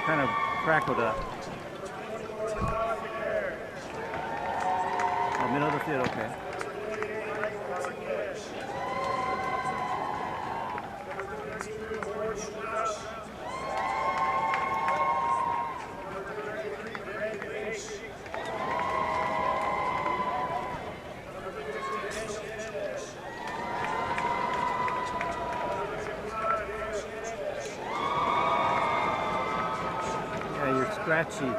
kind of crackled up. Oh, middle of the field, okay. Yeah, you're scratchy.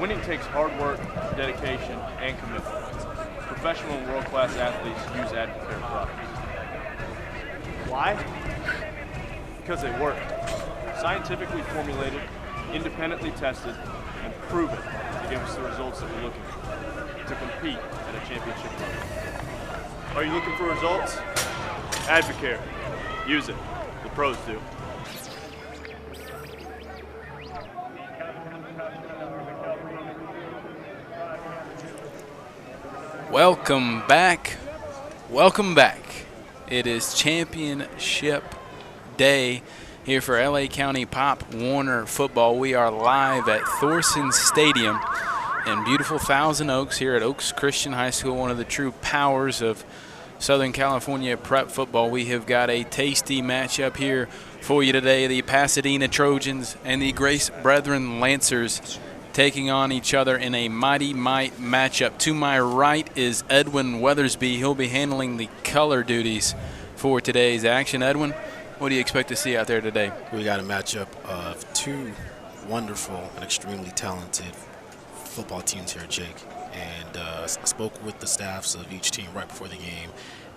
Winning takes hard work, dedication, and commitment. Professional and world-class athletes use Advocare products. Why? Because they work. Scientifically formulated, independently tested, and proven to give us the results that we're looking for, to compete at a championship level. Are you looking for results? Advocare. Use it. The pros do. Welcome back. Welcome back. It is championship day here for LA County Pop Warner football. We are live at Thorson Stadium in beautiful Thousand Oaks here at Oaks Christian High School, one of the true powers of Southern California prep football. We have got a tasty matchup here for you today. The Pasadena Trojans and the Grace Brethren Lancers taking on each other in a Mighty Mite matchup. To my right is Edwin Weathersby. He'll be handling the color duties for today's action. Edwin, what do you expect to see out there today? We got a matchup of two wonderful and extremely talented football teams here, Jake. And I spoke with the staffs of each team right before the game,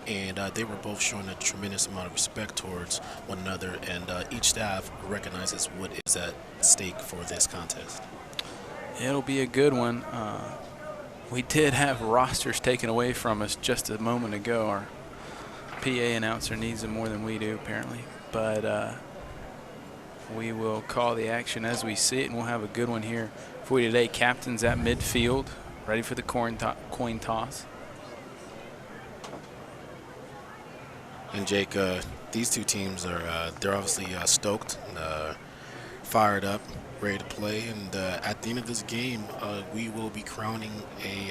and they were both showing a tremendous amount of respect towards one another, and each staff recognizes what is at stake for this contest. It'll be a good one. We did have rosters taken away from us just a moment ago. Our PA announcer needs them more than we do, apparently. But we will call the action as we see it, and we'll have a good one here for you today. Captains at midfield, ready for the coin toss. And Jake, these two teams are they're obviously stoked, fired up, ready to play, and at the end of this game, we will be crowning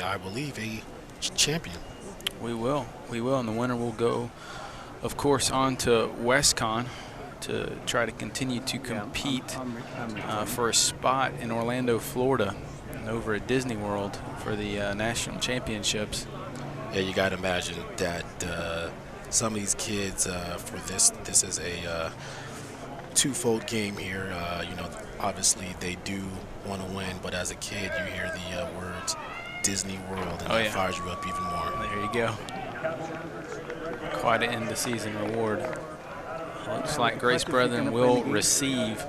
I believe, a champion. We will, and the winner will go, of course, on to WestCon to try to continue to compete for a spot in Orlando, Florida, and over at Disney World for the national championships. Yeah, you got to imagine that some of these kids for this is a twofold game here. You know, obviously they do want to win, but as a kid, you hear the words Disney World, and that fires you up even more. There you go. Quite an end-of-season reward. Looks like Grace Brethren will receive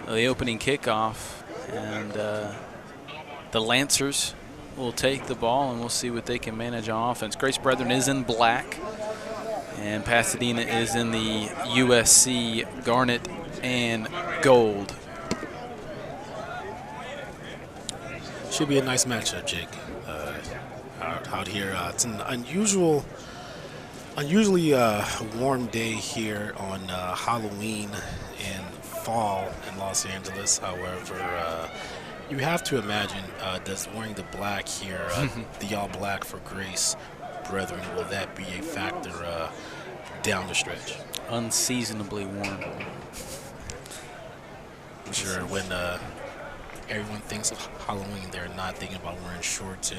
the opening kickoff, and the Lancers will take the ball, and we'll see what they can manage on offense. Grace Brethren is in black, and Pasadena is in the USC garnet and gold. Should be a nice matchup, Jake. Out here, it's an unusually warm day here on Halloween and fall in Los Angeles. However, you have to imagine, does wearing the black here, the all black for Grace Brethren, will that be a factor down the stretch? Unseasonably warm. I'm sure when everyone thinks of Halloween, they're not thinking about wearing shorts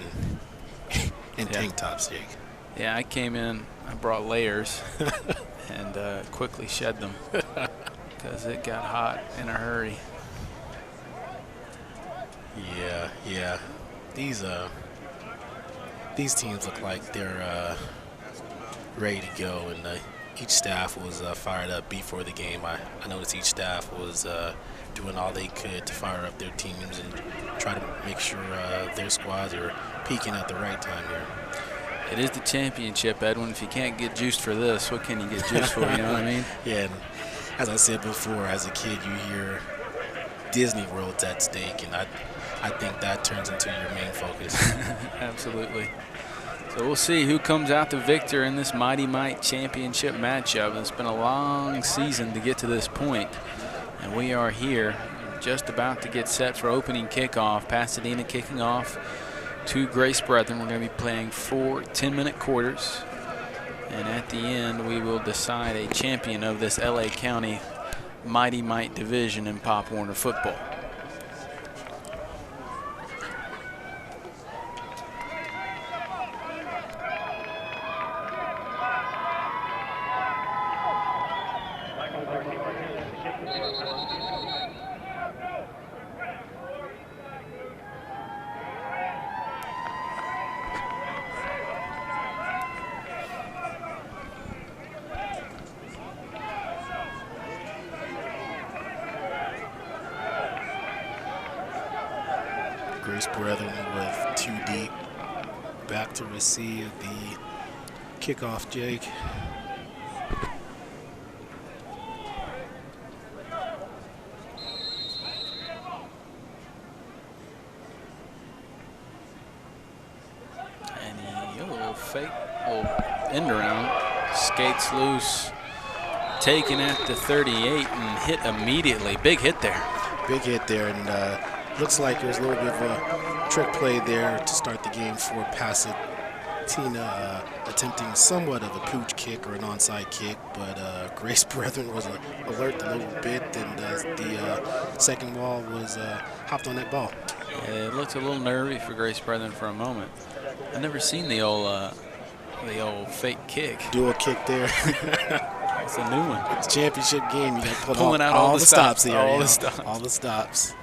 and tank tops, Jake. Yeah, I came in, I brought layers and quickly shed them because it got hot in a hurry. Yeah. These teams look like they're ready to go, and each staff was fired up before the game. I noticed each staff was doing all they could to fire up their teams and try to make sure their squads are peaking at the right time here. It is the championship, Edwin. If you can't get juiced for this, what can you get juiced for, you know what I mean? Yeah, and as I said before, as a kid, you hear Disney World's at stake, and I think that turns into your main focus. Absolutely. So we'll see who comes out the victor in this Mighty Mite championship matchup. It's been a long season to get to this point, and we are here just about to get set for opening kickoff. Pasadena kicking off to Grace Brethren. We're going to be playing 4 10-minute quarters, and at the end we will decide a champion of this LA County Mighty Mite division in Pop Warner football. Grace Brethren with 2 deep, back to receive the kickoff, Jake. And he, little fake, little end around, skates loose, taken at the 38 and hit immediately. Big hit there. Big hit there, and looks like there's a little bit of a trick play there to start the game for Pasadena, attempting somewhat of a pooch kick or an onside kick, but Grace Brethren was alert a little bit, and the second wall was hopped on that ball. Yeah, it looked a little nervy for Grace Brethren for a moment. I've never seen the old fake kick. Dual kick there. It's a new one. It's a championship game. You got to Pulling out all the stops here. All the stops. All the stops.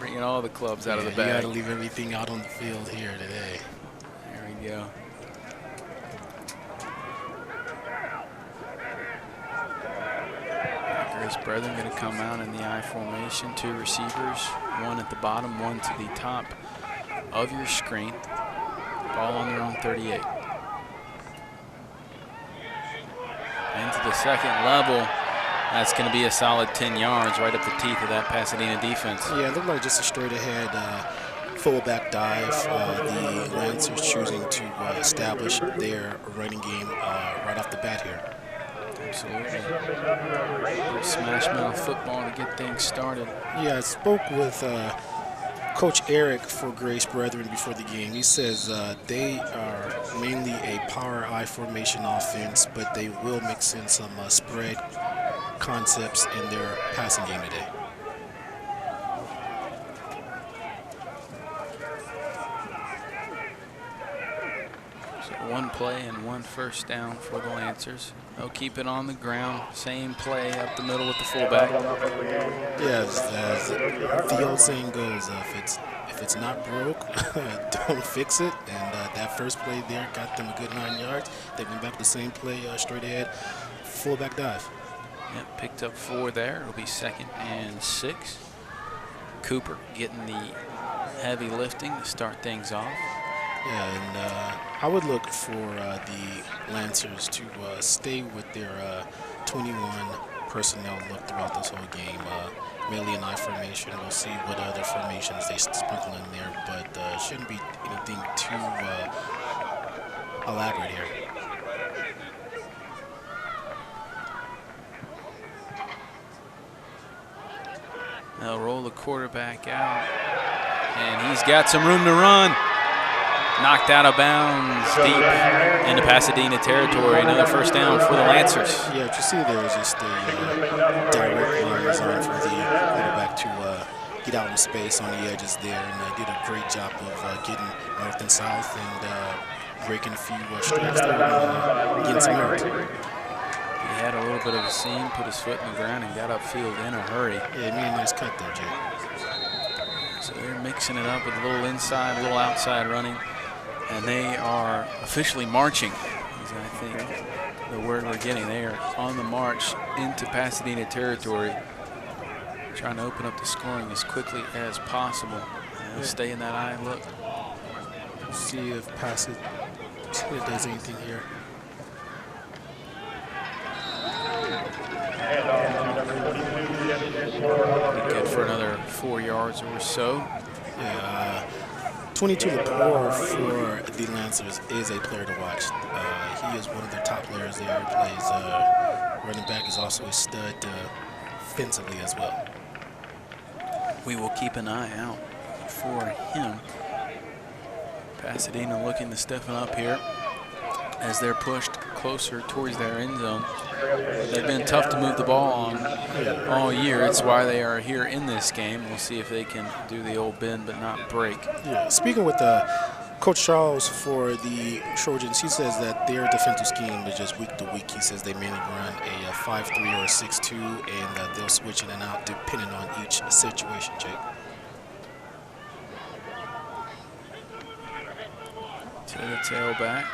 Bringing all the clubs out of the bag. You got to leave everything out on the field here today. There we go. Grace Brethren going to come out in the I formation. 2 receivers, 1 at the bottom, 1 to the top of your screen. Ball on their own 38. Into the second level. That's going to be a solid 10 yards right up the teeth of that Pasadena defense. Yeah, it looked like just a straight ahead fullback dive. The Lancers choosing to establish their running game right off the bat here. Absolutely. Smash mouth football to get things started. Yeah, I spoke with Coach Eric for Grace Brethren before the game. He says they are mainly a power I formation offense, but they will mix in some spread concepts in their passing game today. So 1 play and 1 first down for the Lancers. They'll keep it on the ground. Same play up the middle with the fullback. Yes, as the old saying goes, if it's not broke, don't fix it. And that first play there got them a good 9 yards. They went back to the same play straight ahead, fullback dive. Yep, picked up 4 there. It'll be 2nd and 6. Cooper getting the heavy lifting to start things off. Yeah, and I would look for the Lancers to stay with their 21 personnel look throughout this whole game. Mainly an I formation. We'll see what other formations they sprinkle in there, but shouldn't be anything too elaborate here. They'll roll the quarterback out, and he's got some room to run. Knocked out of bounds deep into Pasadena territory. Another first down for the Lancers. Yeah, what you see there is just a direct line design for the quarterback to get out in space on the edges there, and did a great job of getting north and south and breaking a few strikes there and getting some yards. He had a little bit of a seam, put his foot in the ground, and got upfield in a hurry. Yeah, he made a nice cut there, Jay. So they're mixing it up with a little inside, a little outside running. And they are officially marching, is I think the word we're getting. They are on the march into Pasadena territory, trying to open up the scoring as quickly as possible. And they'll stay in that eye look. See if Pasadena does anything here. Be good for another 4 yards or so. Yeah, 22 Lepore for the Lancers is a player to watch. He is one of their top players there. He plays running back, is also a stud defensively as well. We will keep an eye out for him. Pasadena looking to stiffen up here as they're pushed closer towards their end zone. They've been tough to move the ball on all year. It's why they are here in this game. We'll see if they can do the old bend but not break. Yeah, speaking with Coach Charles for the Trojans, he says that their defensive scheme is just week to week. He says they mainly run a 5-3 or a 6-2, and that they'll switch in and out depending on each situation, Jake. To the tailback.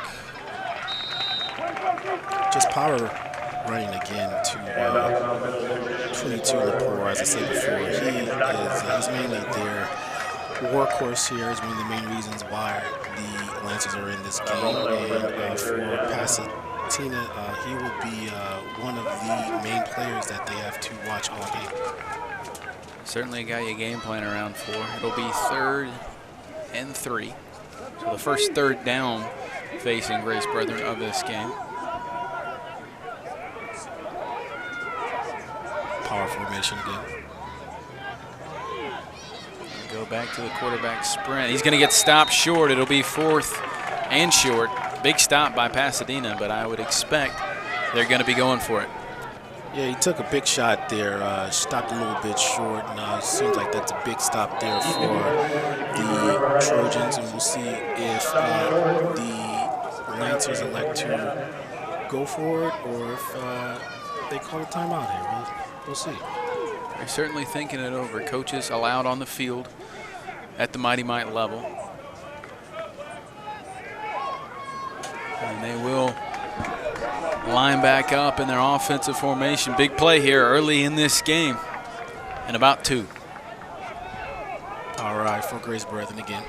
Just power running again to 22 Lepore, as I said before. He's mainly their workhorse here. Is one of the main reasons why the Lancers are in this game. And for Pasadena, he will be one of the main players that they have to watch all game. Certainly a guy you game plan around for. It'll be 3rd and 3. So the first 3rd down facing Grace Brethren of this game. Power formation again. Go back to the quarterback sprint. He's going to get stopped short. It'll be 4th and short. Big stop by Pasadena, but I would expect they're going to be going for it. Yeah, he took a big shot there, stopped a little bit short, and seems like that's a big stop there for the Trojans, and we'll see if the Lancers elect to go for it or if they call a timeout here. We'll see. They're certainly thinking it over. Coaches allowed on the field at the Mighty Mite level. And they will line back up in their offensive formation. Big play here early in this game. And about 2. All right, for Grace Brethren again.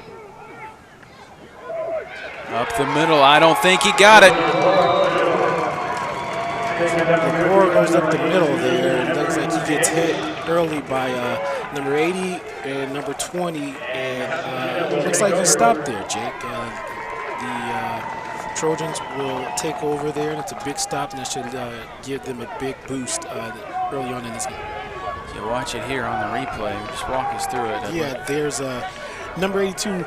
Up the middle. I don't think he got it. The ball goes up the middle there. It looks like he gets hit early by number 80 and number 20. And it looks like he stopped there, Jake. The Trojans will take over there, and it's a big stop, and that should give them a big boost early on in this game. You watch it here on the replay. Just walk us through it. Yeah, there's number 82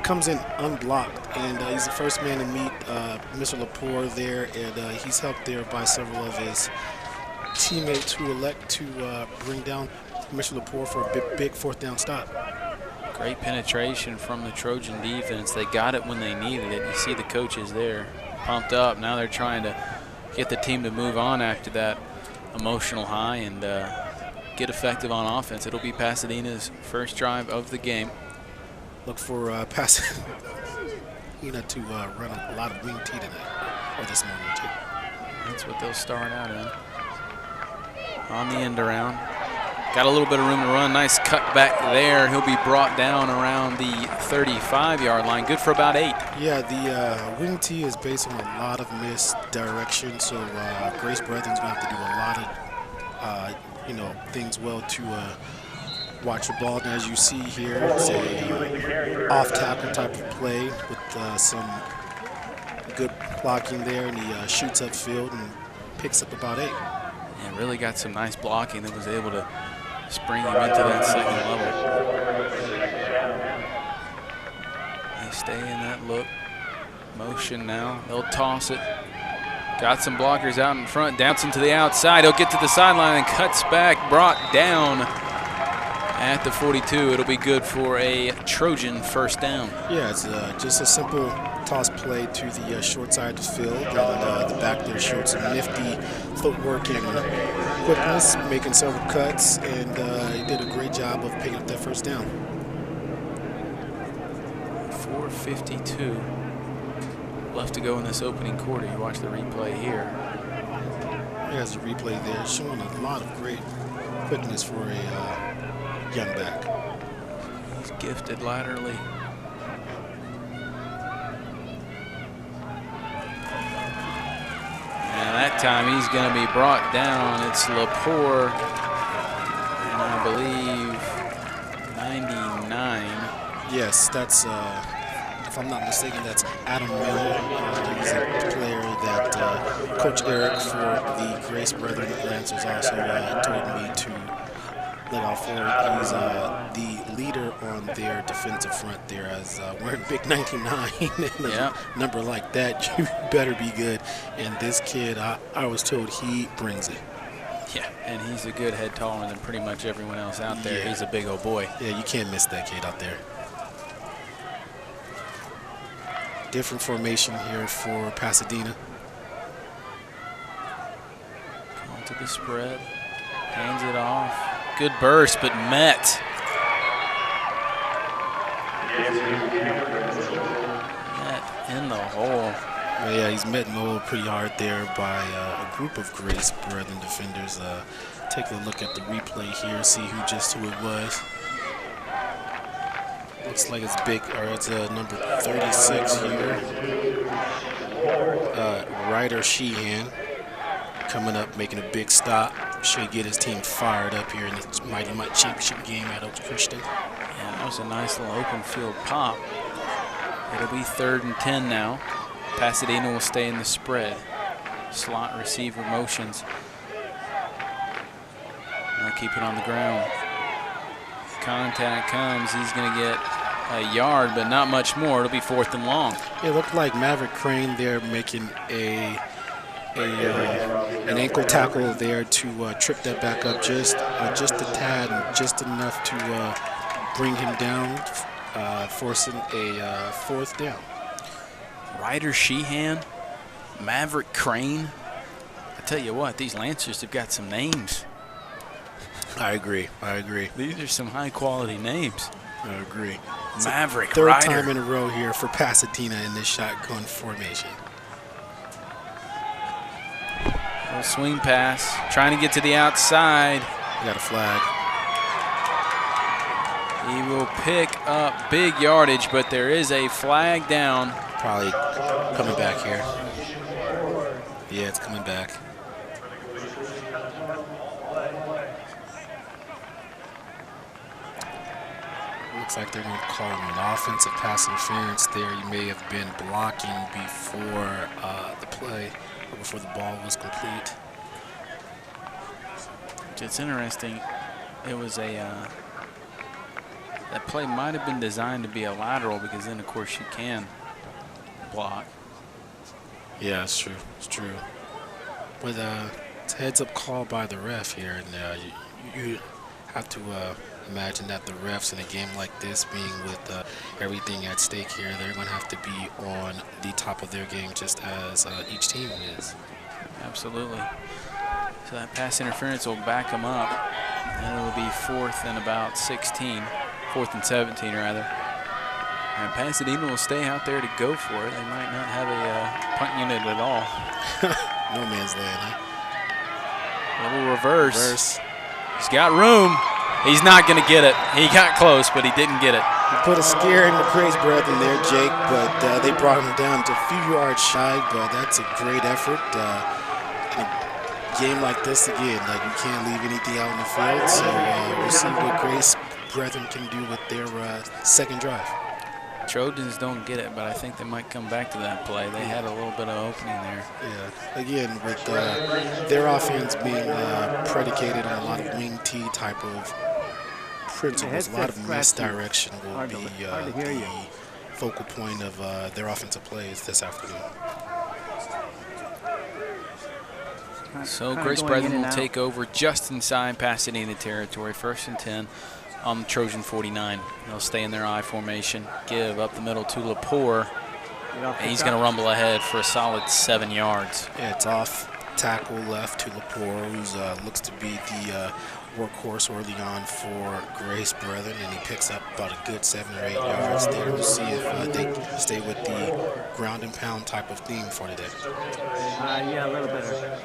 comes in unblocked, and he's the first man to meet Mr. Lepore there, and he's helped there by several of his teammates who elect to bring down Mr. Lepore for a big 4th down stop. Great penetration from the Trojan defense. They got it when they needed it. You see the coaches there pumped up. Now they're trying to get the team to move on after that emotional high and get effective on offense. It'll be Pasadena's first drive of the game. Look for Pasadena to run a lot of wing T tonight, or this morning too. That's what they'll start out in. On the end around. Got a little bit of room to run. Nice cut back there. He'll be brought down around the 35-yard line. Good for about 8. Yeah, the wing T is based on a lot of misdirection, so Grace Brethren's going to have to do a lot of things well to watch the ball. And as you see here, it's a off-tackle type of play with some good blocking there, and he shoots upfield and picks up about 8. Yeah, really got some nice blocking that was able to spring him into that second level. They stay in that look motion now. They'll toss it. Got some blockers out in front. Downson to the outside. He'll get to the sideline and cuts back. Brought down at the 42. It'll be good for a Trojan first down. Yeah, it's just a simple toss play to the short side of the field, and the back there showed some nifty footwork and quickness, making several cuts, and he did a great job of picking up that first down. 4:52 left to go in this opening quarter. You watch the replay here. There's a replay there showing a lot of great quickness for a young back. He's gifted laterally. And that time he's going to be brought down. It's Lepore, and I believe 99. Yes, that's, if I'm not mistaken, that's Adam Mill. He's a player that Coach Eric for the Grace Brethren Lancers also told me to let off for. He's the leader on their defensive front there, as wearing big 99 and a number like that, you better be good. And this kid, I was told he brings it. Yeah, and he's a good head taller than pretty much everyone else out there. Yeah. He's a big old boy. Yeah, you can't miss that kid out there. Different formation here for Pasadena. Going to the spread, hands it off. Good burst, but met. Met in the hole. Well, yeah, he's met in the hole pretty hard there by a group of Grace Brethren defenders. Take a look at the replay here, see who it was. Looks like it's it's number 36 here. Ryder Sheehan coming up, making a big stop. Should get his team fired up here in this Mighty Mite championship game at Oak Christian. Yeah, that was a nice little open field pop. It'll be 3rd and 10 now. Pasadena will stay in the spread. Slot receiver motions. Now keep it on the ground. Contact comes. He's going to get a yard, but not much more. It'll be 4th and long. It looked like Maverick Crane there making an ankle tackle there to trip that back up just a tad, and just enough to bring him down, forcing a 4th down. Ryder Sheehan, Maverick Crane. I tell you what, these Lancers have got some names. I agree. These are some high-quality names. I agree. Maverick Ryder. Ryder. 3rd time in a row here for Pasadena in this shotgun formation. Little swing pass, trying to get to the outside. Got a flag. He will pick up big yardage, but there is a flag down. Probably coming back here. Yeah, it's coming back. Looks like they're going to call an offensive pass interference there. You may have been blocking before the play, or before the ball was complete. It's interesting. It was a that play might have been designed to be a lateral, because then, of course, you can block. Yeah, it's true. It's true. But it's a heads-up call by the ref here, and you have to imagine that the refs in a game like this, being with everything at stake here, they're going to have to be on the top of their game just as each team is. Absolutely. So that pass interference will back them up, and it'll be 4th and about 16, 4th and 17 rather. And Pasadena will stay out there to go for it. They might not have a punt unit at all. No man's land, huh? Little reverse. He's got room. He's not going to get it. He got close, but he didn't get it. He put a scare in McCray's breath in there, Jake, but they brought him down to a few yards shy, but that's a great effort. In a game like this, again, like you can't leave anything out in the field, so we'll see what Grace Brethren can do with their second drive. Trojans don't get it, but I think they might come back to that play. They had a little bit of opening there. Yeah, again, with their offense being predicated on a lot of wing T type of principles, a lot of misdirection will be the focal point of their offensive plays this afternoon. So Grace Brethren will take over just inside Pasadena territory, 1st and 10 on the Trojan 49. They'll stay in their I formation, give up the middle to Lepore, and he's going to rumble ahead for a solid 7 yards. Yeah, it's off tackle left to Lepore, who looks to be the workhorse early on for Grace Brethren, and he picks up about a good 7 or 8 yards there. We'll see if they stay with the ground and pound type of theme for today. Yeah, a little better.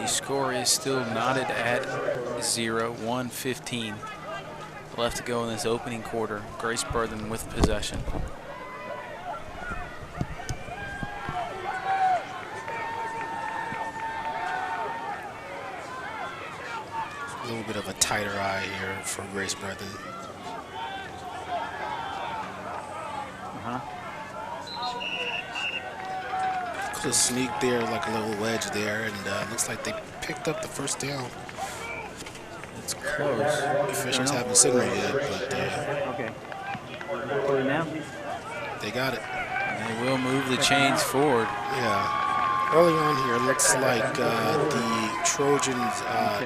The score is still knotted at 0, 1:15 left to go in this opening quarter. Grace Brethren with possession. A little bit of a tighter eye here for Grace Brethren. Could sneak there like a little wedge there, and looks like they picked up the first down. It's close. Officials haven't signaled yet, but Okay. Forward now. they got it. They will move the chains forward. Yeah. Early on here, it looks like the Trojans'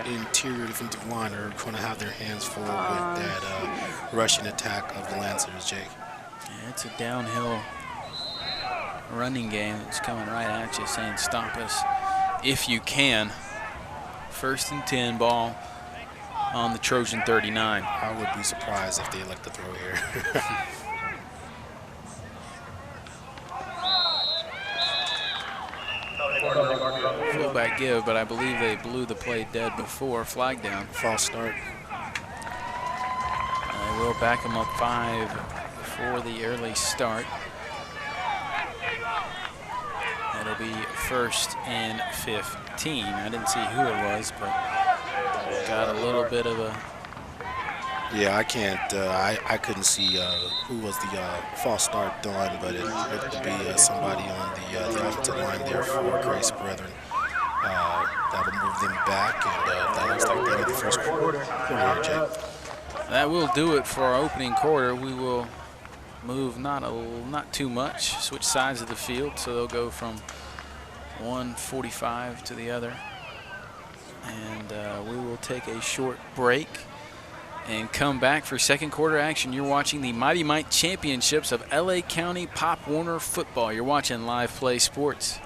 interior defensive line are going to have their hands full with that rushing attack of the Lancers, Jake. Yeah, it's a downhill running game that's coming right at you, saying stop us if you can. 1st and 10 ball on the Trojan 39. I would be surprised if they elect to throw here. Fullback give, but I believe they blew the play dead before. Flag down. False start. They will back them up 5 for the early start. It'll be 1st and 15. I didn't see who it was, but got a little bit of a... Yeah, I can't. I couldn't see who was the false start done, but it looked to be somebody on the offensive line there for Grace Brethren. That'll move them back, and that looks like the end of the first quarter. Jake. That will do it for our opening quarter. We will move not too much, switch sides of the field, so they'll go from 1:45 to the other. And we will take a short break and come back for second quarter action. You're watching the Mighty Mite Championships of LA County Pop Warner Football. You're watching Live Play Sports.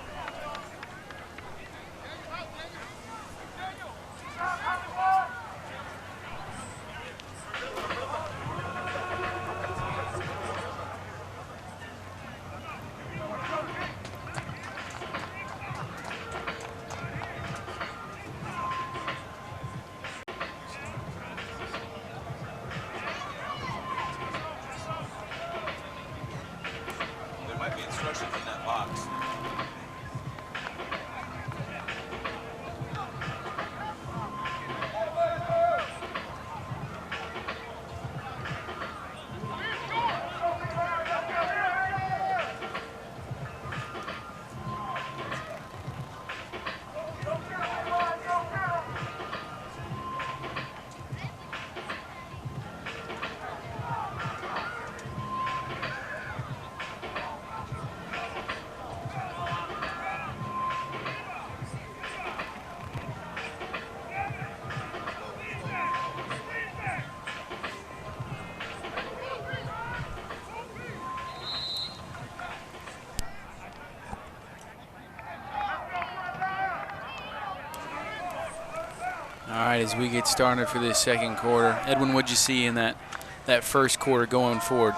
right, as we get started for this second quarter, Edwin, what'd you see in that first quarter going forward?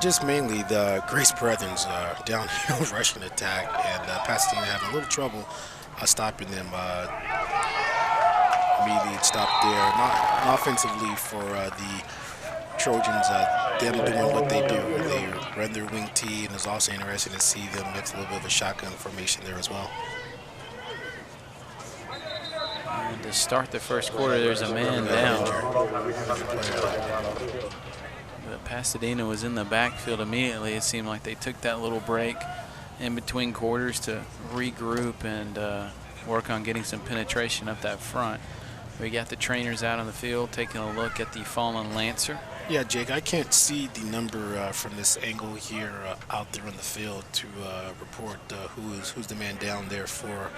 Just mainly the Grace Brethren's downhill rushing attack, and Pasadena having a little trouble stopping them. Immediately stopped there, not offensively for the Trojans, them doing what they do. They run their wing tee, and it's also interesting to see them mix a little bit of a shotgun formation there as well. And to start the first quarter, there's a man down. But Pasadena was in the backfield immediately. It seemed like they took that little break in between quarters to regroup and work on getting some penetration up that front. We got the trainers out on the field taking a look at the fallen Lancer. Yeah, Jake, I can't see the number from this angle here out there on the field to report who's the man down there for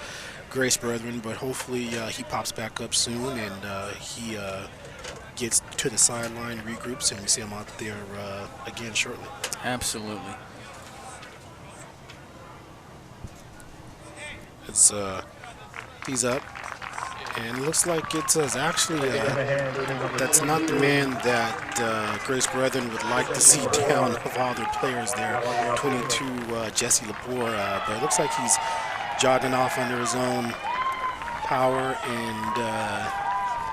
Grace Brethren, but hopefully he pops back up soon and he gets to the sideline, regroups, and we see him out there again shortly. Absolutely. It's he's up, and it looks like it's actually that's not the man that Grace Brethren would like to see down of all their players there. 22 Jesse Lepore, but it looks like he's jogging off under his own power and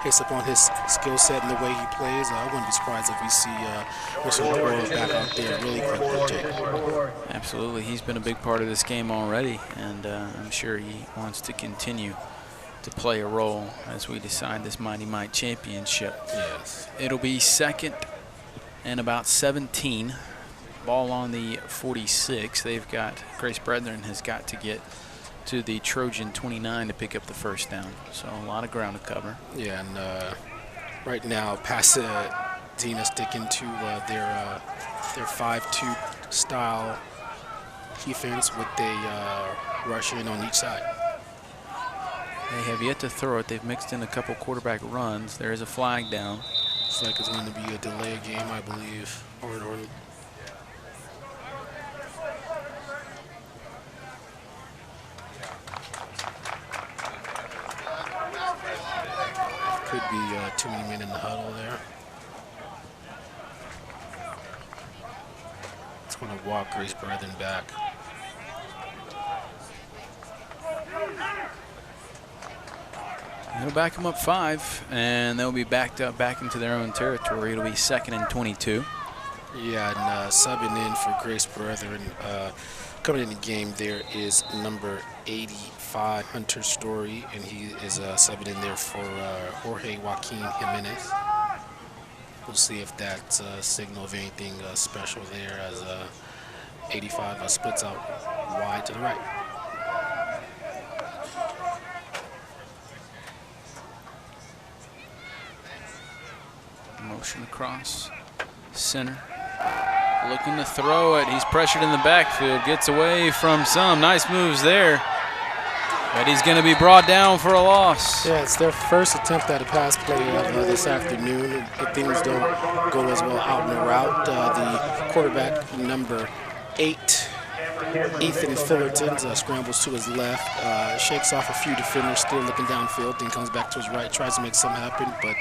based upon his skill set and the way he plays. I wouldn't be surprised if we see Mr. Lepore back out there really quickly, Jake. Absolutely. He's been a big part of this game already, and I'm sure he wants to continue to play a role as we decide this Mighty Mite championship. Yes. It'll be second and about 17. Ball on the 46. They've got, Grace Brethren has got to get to the Trojan 29 to pick up the first down. So a lot of ground to cover. Yeah, and right now Pasadena sticking to their 5-2 style defense with a rush in on each side. They have yet to throw it. They've mixed in a couple quarterback runs. There is a flag down. Looks like it's going to be a delay game, I believe. Or could be too many men in the huddle there. It's going to walk Grace Brethren back. It'll back them up 5, and they'll be backed up back into their own territory. It'll be second and 22. Yeah, and subbing in for Grace Brethren, coming in the game there is number 85, Hunter Story, and he is subbing in there for Jorge Joaquin Jimenez. We'll see if that's a signal of anything special there as 85 splits out wide to the right. Motion across center. Looking to throw it. He's pressured in the backfield. Gets away from some. Nice moves there. But he's going to be brought down for a loss. Yeah, it's their first attempt at a pass play this afternoon. If things don't go as well out in the route, the quarterback, number 8, Ethan Fullerton, scrambles to his left, shakes off a few defenders, still looking downfield, then comes back to his right, tries to make something happen, but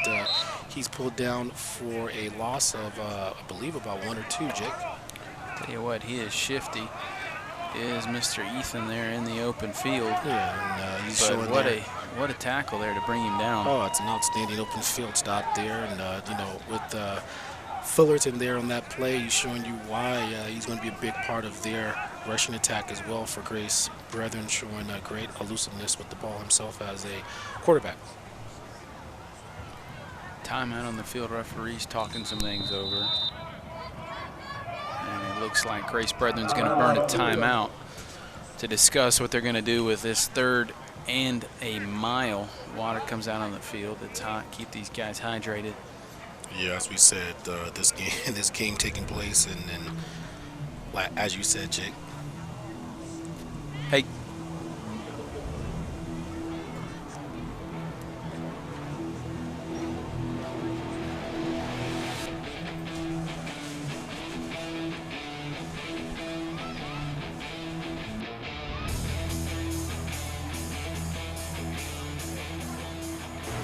he's pulled down for a loss of, I believe, about 1 or 2, Jake. Tell you what, he is shifty. Is Mr. Ethan there in the open field? Yeah, and he's but showing what a tackle there to bring him down. Oh, it's an outstanding open field stop there, and you know, with Fullerton there on that play, he's showing you why he's going to be a big part of their rushing attack as well for Grace Brethren, showing great elusiveness with the ball himself as a quarterback. Timeout on the field. Referees talking some things over. And it looks like Grace Brethren's going to burn a timeout to discuss what they're going to do with this 3rd and a mile. Water comes out on the field. It's hot. Keep these guys hydrated. Yeah, as we said, this game taking place, and like, as you said, Jake. Hey.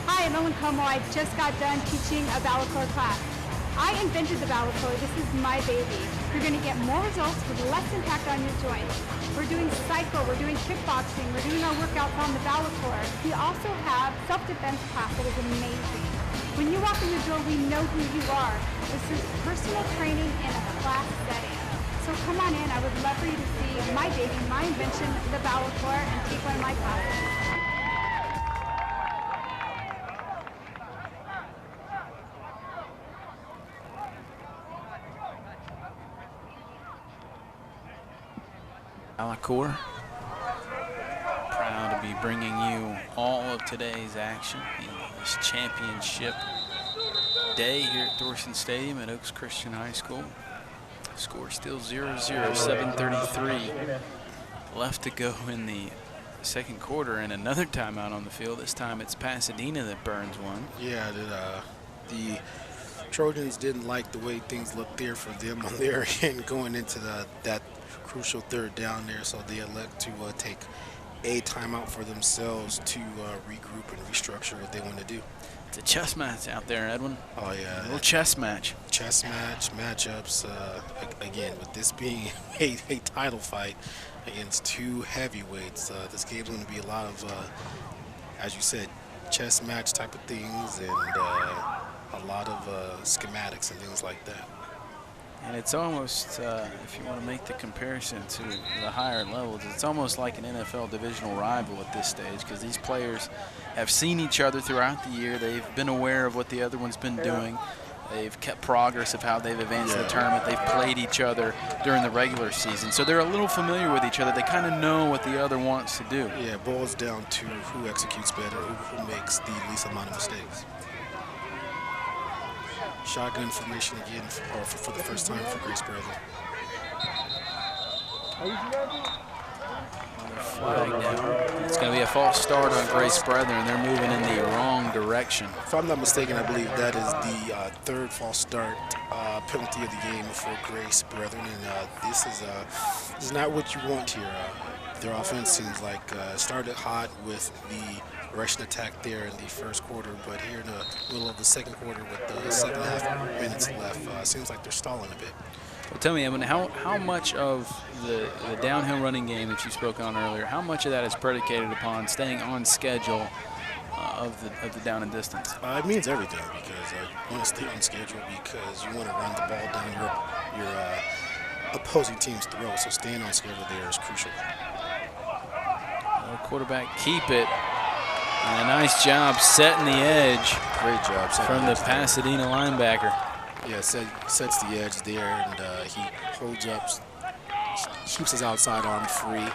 Hi Ellen Como. I just got done teaching a Balaclor class. I invented the Balaclor. This is my baby. You're going to get more results with less impact on your joints. We're doing cycle, we're doing kickboxing, we're doing our workouts on the Balaclor. We also have self-defense class that is amazing. When you walk in the door, we know who you are. This is personal training in a class setting. So come on in. I would love for you to see my baby, my invention, the Balaclor, and take one of my classes. Balaclor, proud to be bringing you all of today's action in this championship day here at Thorson Stadium at Oaks Christian High School. Score still 0-0, 7:33 left to go in the second quarter, and another timeout on the field. This time it's Pasadena that burns one. Yeah, the Trojans didn't like the way things looked there for them on their end going into that crucial third down there, so they elect to take a timeout for themselves to regroup and restructure what they want to do. It's a chess match out there, Edwin. Oh yeah, a little chess match. Chess match, matchups. Again, with this being a title fight against two heavyweights, this game's going to be a lot of, as you said, chess match type of things, and a lot of schematics and things like that. And it's almost, if you want to make the comparison to the higher levels, it's almost like an NFL divisional rival at this stage, because these players have seen each other throughout the year. They've been aware of what the other one's been doing. They've kept progress of how they've advanced in the tournament. They've played each other during the regular season. So they're a little familiar with each other. They kind of know what the other wants to do. Yeah, it boils down to who executes better, who makes the least amount of mistakes. Shotgun formation again for the first time for Grace Bradley. Flag down. It's going to be a false start on Grace Brethren. They're moving in the wrong direction. If I'm not mistaken, I believe that is the third false start penalty of the game for Grace Brethren, and this is not what you want here. Their offense seems like started hot with the Russian attack there in the first quarter, but here in the middle of the second quarter with the 7.5 minutes left, seems like they're stalling a bit. Well, tell me, Evan, how much of the downhill running game that you spoke on earlier, how much of that is predicated upon staying on schedule of the down and distance? It means everything, because you want to stay on schedule because you want to run the ball down your opposing team's throat, so staying on schedule there is crucial. Quarterback keep it. And a nice job setting the edge. Great job from the Pasadena linebacker. Yeah, sets the edge there, and he holds up, keeps his outside arm free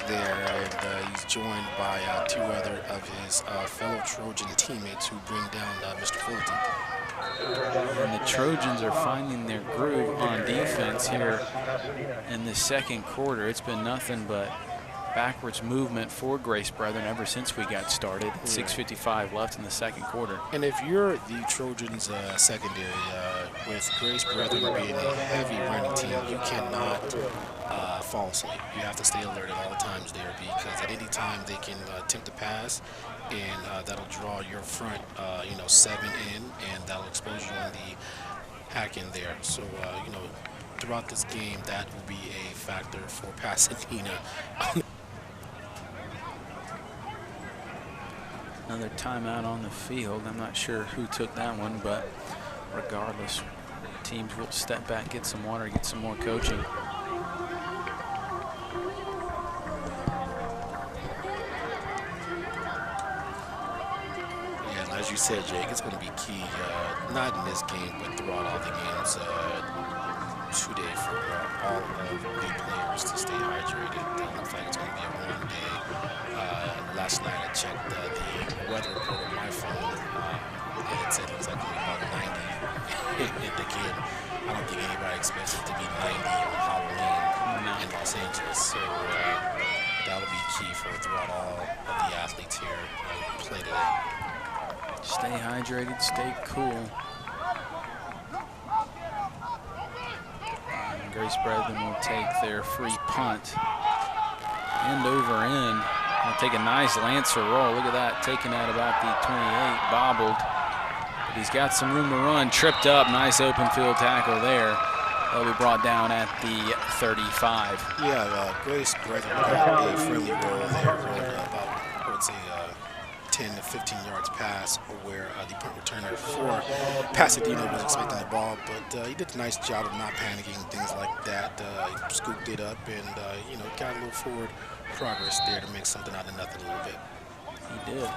there, and he's joined by two other of his fellow Trojan teammates who bring down Mr. Fulton. And the Trojans are finding their groove on defense here in the second quarter. It's been nothing but backwards movement for Grace Brethren ever since we got started. 6:55 left in the second quarter. And if you're the Trojans secondary, with Grace Brethren being a heavy running team, you cannot fall asleep. You have to stay alert at all times there, because at any time they can attempt to pass, and that'll draw your front 7 in, and that'll expose you on the hack in there. So throughout this game, that will be a factor for Pasadena. Another timeout on the field. I'm not sure who took that one, but regardless, teams will step back, get some water, get some more coaching. Yeah, and as you said, Jake, it's going to be key, not in this game, but throughout all the games today for all of the players to stay hydrated. It looks like it's going to be a warm day. Last night I checked the weather report on my phone, and it said it was like about 90. And again, I don't think anybody expects it to be 90 on Halloween in Los Angeles. So that'll be key for throughout all of the athletes here who play today. Stay hydrated, stay cool. And Grace Brethren will take their free punt. End over end. Gonna take a nice Lancer roll. Look at that, taking at about the 28, bobbled. But he's got some room to run, tripped up, nice open field tackle there. They'll be brought down at the 35. Yeah, Grace Brethren got a friendly roll there, rolled about, I would say, 10 to 15 yards past where the punt returner for Pasadena was expecting the ball, but he did a nice job of not panicking, things like that. He scooped it up and, you know, got a little forward progress there to make something out of nothing a little bit. He did.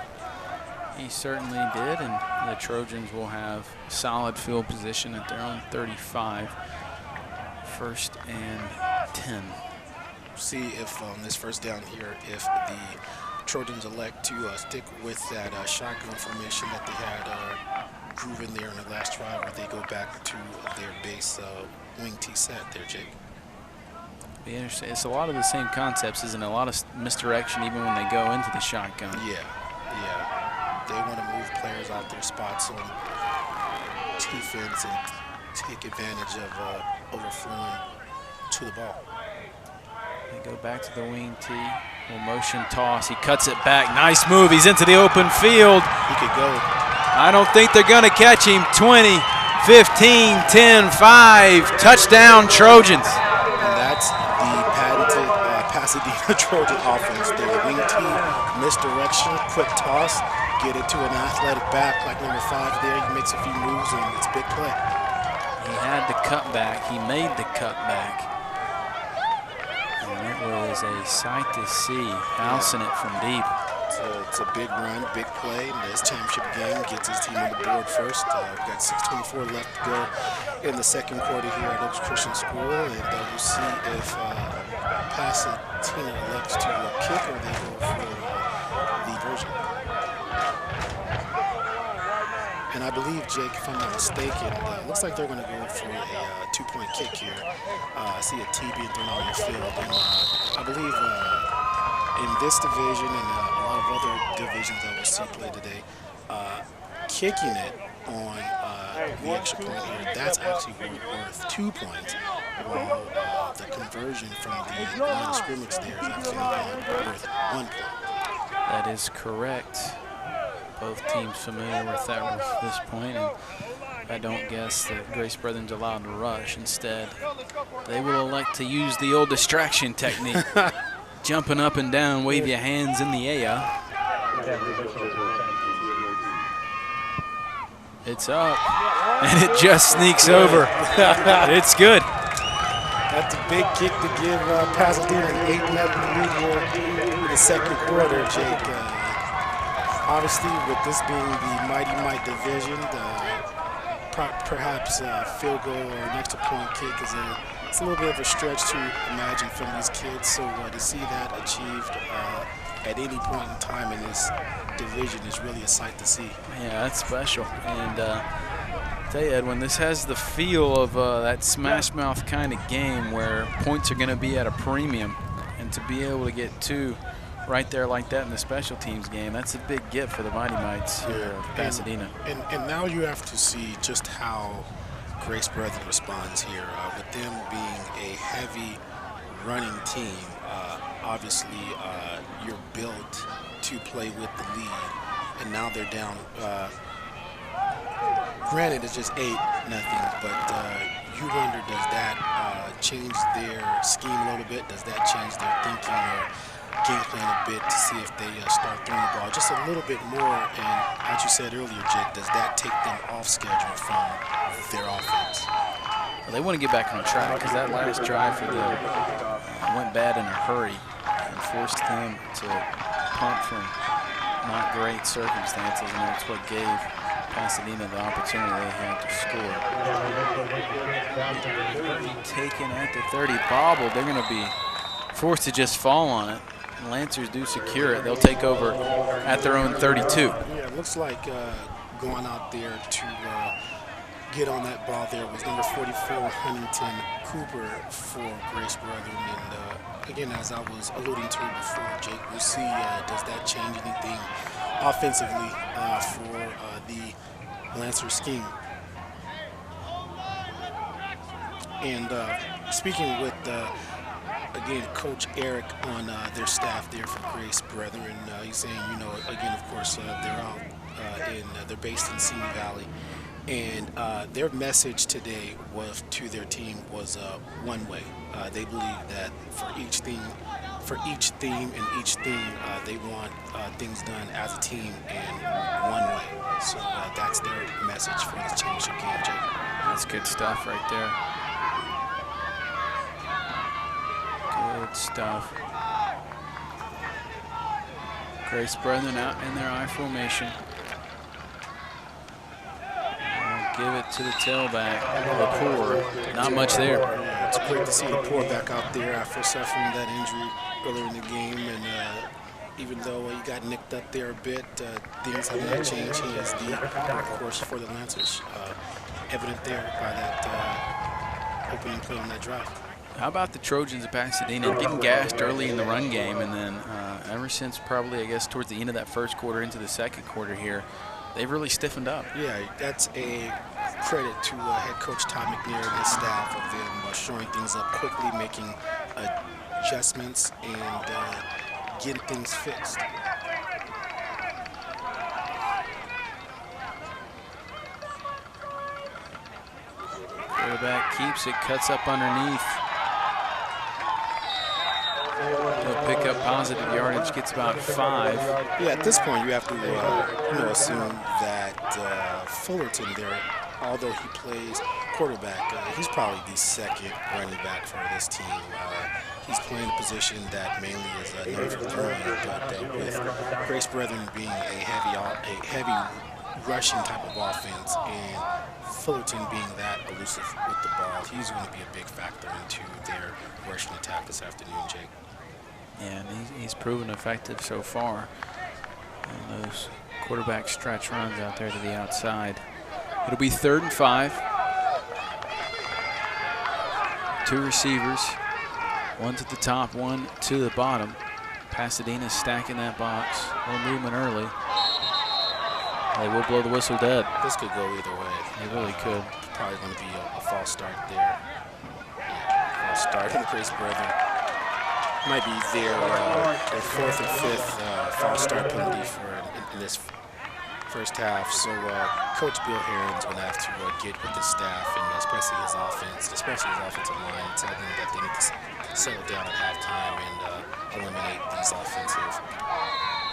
He certainly did, and the Trojans will have solid field position at their own 35. 1st and 10. See if on this first down here, if the Trojans elect to stick with that shotgun formation that they had grooving there in the last drive, or they go back to their base wing T set there, Jake. Be interesting. It's a lot of the same concepts, isn't it? A lot of misdirection even when they go into the shotgun. Yeah. They want to move players out their spots on defense and take advantage of overflowing to the ball. They go back to the wing T. Will motion toss. He cuts it back. Nice move. He's into the open field. He could go. I don't think they're going to catch him. 20, 15, 10, 5. Touchdown, Trojans. And that's the patented Pasadena Trojan offense. The wing T, misdirection, quick toss, get it to an athletic back like number 5 there. He makes a few moves, and it's big play. He had the cutback. He made the cutback. And it was a sight to see, bouncing it from deep. It's a big run, big play in this championship game. Gets his team on the board first. We've got 6:24 left to go in the second quarter here at Oaks Christian School. And we'll see if Pasadena elects to kick or they go for the version. And I believe, Jake, if I'm not mistaken, looks like they're going to go for a 2-point kick here. I see a tee being thrown on the field. And I believe in this division and a lot of other divisions that we'll see play today, kicking it on the extra point here, that's actually worth 2 points, while the conversion from the line of scrimmage there is actually worth 1 point. That is correct. Both teams familiar with that at this point, and I don't guess that Grace Brethren's allowed to rush. Instead, they will elect to use the old distraction technique. Jumping up and down, wave your hands in the air. It's up, and it just sneaks over. It's good. That's a big kick to give Pasadena an 8-0 lead here in the second quarter, Jake. Obviously, with this being the Mighty Mite division, perhaps a field goal or an extra point kick it's a little bit of a stretch to imagine from these kids. So to see that achieved at any point in time in this division is really a sight to see. Yeah, that's special. And I tell you, Edwin, this has the feel of that smash mouth kind of game where points are going to be at a premium, and to be able to get 2 right there like that in the special teams game, that's a big gift for the Mighty Mites here at Pasadena. And now you have to see just how Grace Brethren responds here. With them being a heavy running team, obviously you're built to play with the lead, and now they're down. Granted, it's just 8-0, but you wonder, does that change their scheme a little bit? Does that change their thinking or game plan a bit to see if they start throwing the ball just a little bit more? And as you said earlier, Jake, does that take them off schedule from their offense? Well, they want to get back on track, because that last drive for them went bad in a hurry and forced them to punt from not great circumstances, and that's what gave Pasadena the opportunity they had to score. Taken at the 30, bobbled. They're going to be forced to just fall on it. Lancers do secure it. They'll take over at their own 32. Yeah, it looks like going out there to get on that ball there was number 44, Huntington Cooper for Grace Brethren. And again, as I was alluding to before, Jake, we'll see does that change anything offensively for the Lancer scheme. And speaking with again, Coach Eric on their staff there for Grace Brethren. He's saying, you know, again, of course, they're based in Simi Valley, and their message today to their team was one way. They believe that for each theme and each thing, they want things done as a team and one way. So that's their message for this championship game, Jake. That's good stuff right there. Good stuff. Grace Brethren out in their I formation. Give it to the tailback. Lepore. Not much there. Yeah, it's great to see Lepore back out there after suffering that injury earlier in the game. And even though he got nicked up there a bit, things have not changed. He is the workhorse for the Lancers. Evident there by that opening play on that drive. How about the Trojans of Pasadena getting gassed early in the run game, and then ever since probably, I guess, towards the end of that first quarter into the second quarter here, they've really stiffened up. Yeah, that's a credit to head coach Todd McNair and his staff of them showing things up quickly, making adjustments, and getting things fixed. Quarterback keeps it, cuts up underneath. He'll pick up positive yardage, gets about 5. Yeah, at this point you have to assume that Fullerton there, although he plays quarterback, he's probably the second running back for this team. He's playing a position that mainly is known for throwing, but with Grace Brethren being a heavy rushing type of offense and Fullerton being that elusive with the ball, he's going to be a big factor into their rushing attack this afternoon, Jake. Yeah, and he's proven effective so far. And those quarterback stretch runs out there to the outside. It'll be 3rd and 5. 2 receivers. One to the top, one to the bottom. Pasadena stacking that box. A little movement early. They will blow the whistle dead. This could go either way. It really could. Probably going to be a false start there. Yeah, false start in the Grace Brethren. Might be their 4th and 5th false start penalty in this first half. So Coach Bill Herron's going to have to get with the staff and especially his offensive line, and tell them that they need to settle down at halftime and eliminate these offensive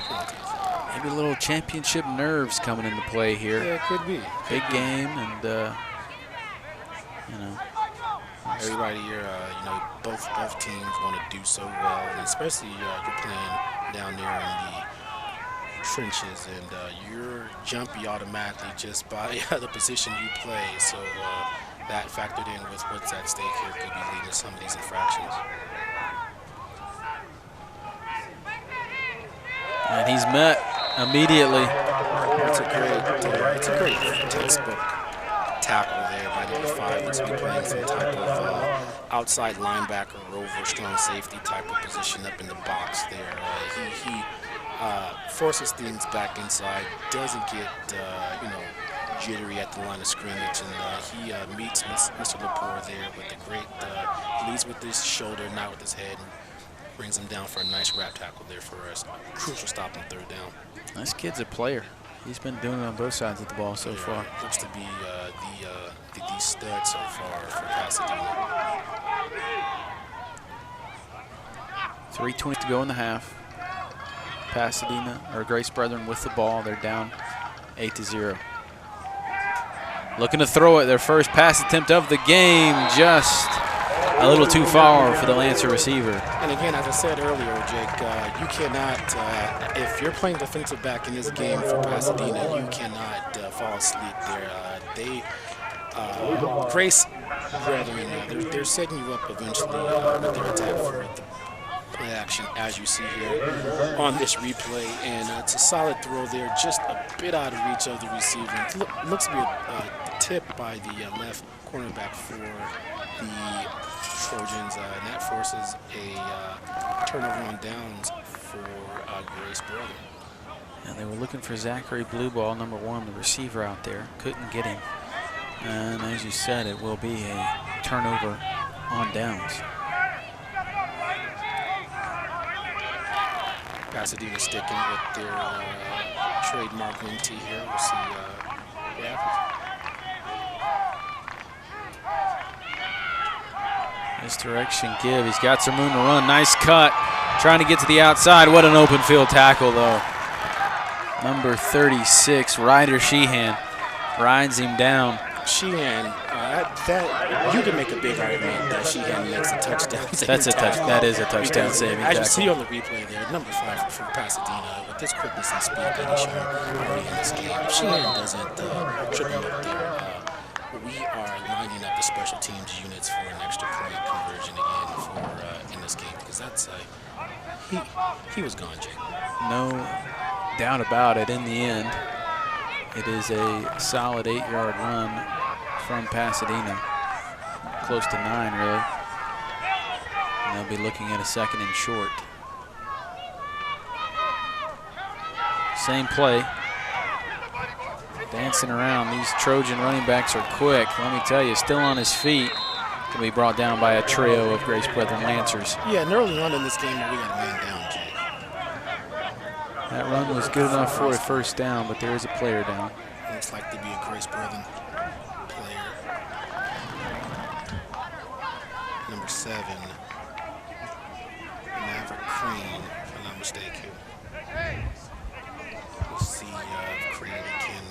penalties. Maybe a little championship nerves coming into play here. Yeah, it could be. Big game, and you know. Everybody here, both teams want to do so well, and especially you're playing down there in the trenches, and you're jumpy automatically just by the position you play. So that factored in with what's at stake here could be leading to some of these infractions. And he's met immediately. It's a great textbook tackle there by number 5. Looks to be playing some type of outside linebacker over strong safety type of position up in the box there. He forces things back inside, doesn't get jittery at the line of scrimmage, and he meets Mr. Lepore there with the great leads with his shoulder, not with his head, and brings him down for a nice wrap tackle there for us. Crucial stop on 3rd down. This kid's a player. He's been doing it on both sides of the ball so far. Looks to be the stud so far for Pasadena. 3:20 to go in the half. Pasadena, or Grace Brethren with the ball. They're down 8-0. Looking to throw it. Their first pass attempt of the game. Just a little too far for the Lancer receiver. And again, as I said earlier, Jake, you cannot, if you're playing defensive back in this game for Pasadena, you cannot fall asleep there. Grace Brethren, they're setting you up eventually with their attack for the play action, as you see here on this replay. And it's a solid throw there, just a bit out of reach of the receiver. Looks to be a tip by the left cornerback for the Trojans, and that forces a turnover on downs for Grace Brethren. And they were looking for Zachary Blueball, number 1, the receiver out there. Couldn't get him. And as you said, it will be a turnover on downs. Pasadena sticking with their trademark Mite here. We'll see what happens. Misdirection give. He's got some room to run. Nice cut. Trying to get to the outside. What an open field tackle, though. Number 36, Ryder Sheehan, rides him down. Sheehan, that you can make a big argument that Sheehan makes a touchdown. That is a touchdown saving As tackle. you see on the replay there, number 5 for Pasadena, with this quickness and speed that he's shown already in this game. If Sheehan doesn't trip him up there, we are lining up the special teams units for an extra point conversion again for in this game, because that's he was gone, Jake. No doubt about it. In the end, it is a solid 8-yard run from Pasadena, close to 9 really. And they'll be looking at a 2nd and short. Same play. Dancing around. These Trojan running backs are quick. Let me tell you, still on his feet. Can be brought down by a trio of Grace Brethren Lancers. Yeah, and early on in this game, we got a man down, Jay. That run was good enough for a first down, but there is a player down. Looks like to be a Grace Brethren player. Number 7, Maverick Crean, if I'm not mistaken. We'll see if Crean can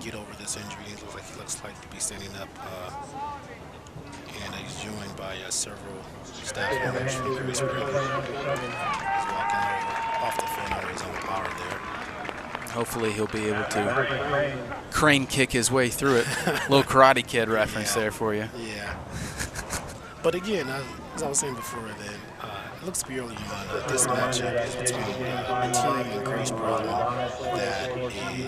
get over this injury. He looks like to be standing up, and he's joined by several staff members from Grace Brethren. He's walking off the field on his own power there. Hopefully he'll be able to crane kick his way through it. Little Karate Kid reference there for you. Yeah. But again, as I was saying before, then it looks to be early on. This matchup is between a team and Grace Brethren that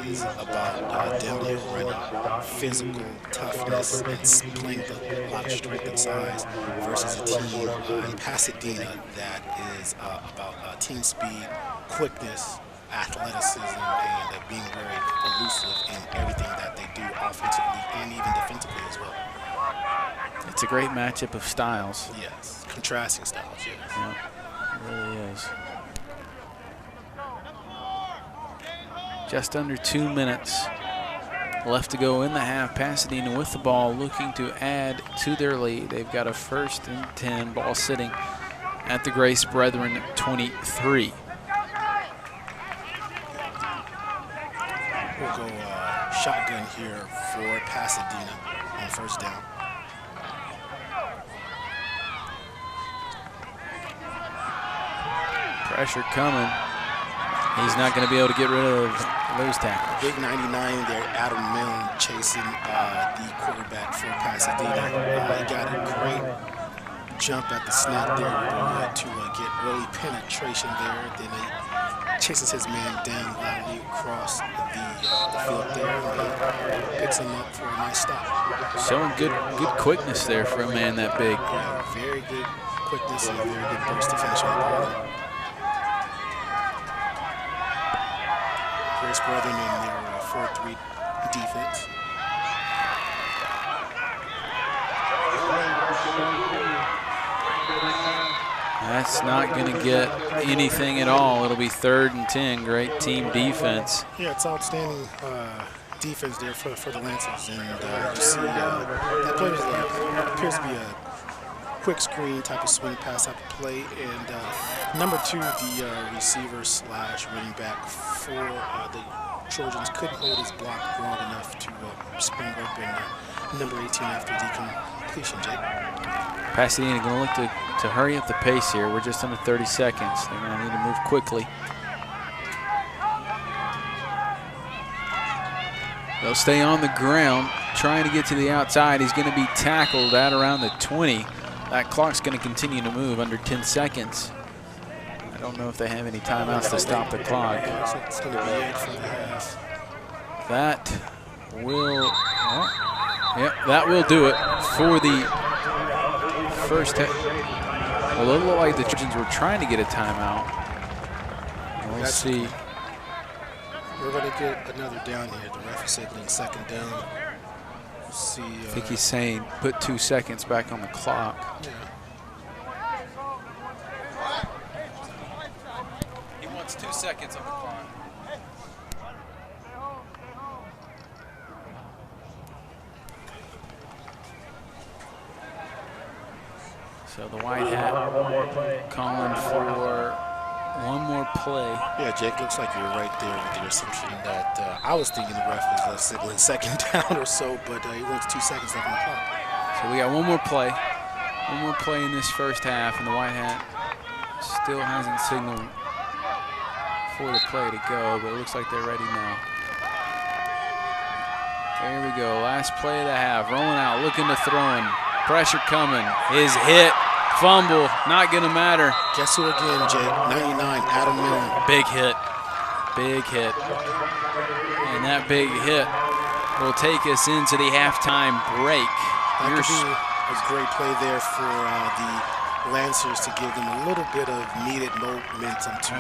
is about downhill running, physical toughness, and playing with a lot of strength and size, versus a team in Pasadena that is about team speed, quickness, athleticism, and being very elusive in everything that they do offensively and even defensively as well. It's a great matchup of styles. Yes, contrasting styles, yes. Yeah, it really is. Just under 2 minutes left to go in the half. Pasadena with the ball, looking to add to their lead. They've got a 1st and 10, ball sitting at the Grace Brethren 23. We'll go shotgun here for Pasadena on 1st down. Pressure coming. He's not going to be able to get rid of those tackles. Big 99 there, Adam Milne chasing the quarterback for Pasadena. He got a great jump at the snap there to get early penetration there. Then he chases his man down loudly across the field there, and picks him up for a nice stop. Showing good quickness there for a man that big. Yeah, very good quickness and a very good burst to finish on the ball. Grace Brethren in their 4-3 defense. That's not going to get anything at all. It'll be 3rd and 10. Great team defense. Yeah, it's outstanding defense there for the Lancers. And you see that play appears to be a quick screen type of swing pass type of play. And number 2, the receiver / running back for the Trojans couldn't hold his block long enough to spring open number 18 after the completion, Jake. Pasadena going to look to hurry up the pace here. We're just under 30 seconds. They're going to need to move quickly. They'll stay on the ground, trying to get to the outside. He's going to be tackled at around the 20. That clock's going to continue to move under 10 seconds. I don't know if they have any timeouts to stop the clock. It's going to be it for the half. That will, that will do it for the first half. Well, it looked like the Trojans were trying to get a timeout. We'll see. We're going to get another down here. The ref is signaling 2nd down. We'll see. I think he's saying put 2 seconds back on the clock. Yeah. 2 seconds on the clock. So the white hat calling for one more play. Yeah, Jake, looks like you're right there with your assumption that I was thinking the ref was signaling second down or so, but he wants 2 seconds left on the clock. So we got one more play. One more play in this first half, and the white hat still hasn't signaled for the play to go, but it looks like they're ready now. There we go, last play of the half. Rolling out, looking to throw in. Pressure coming, is hit, fumble, not gonna matter. Guess who again, Jake? 99, Adam Milne. Big hit, big hit. And that big hit will take us into the halftime break. That could be a great play there for the Lancers to give them a little bit of needed momentum to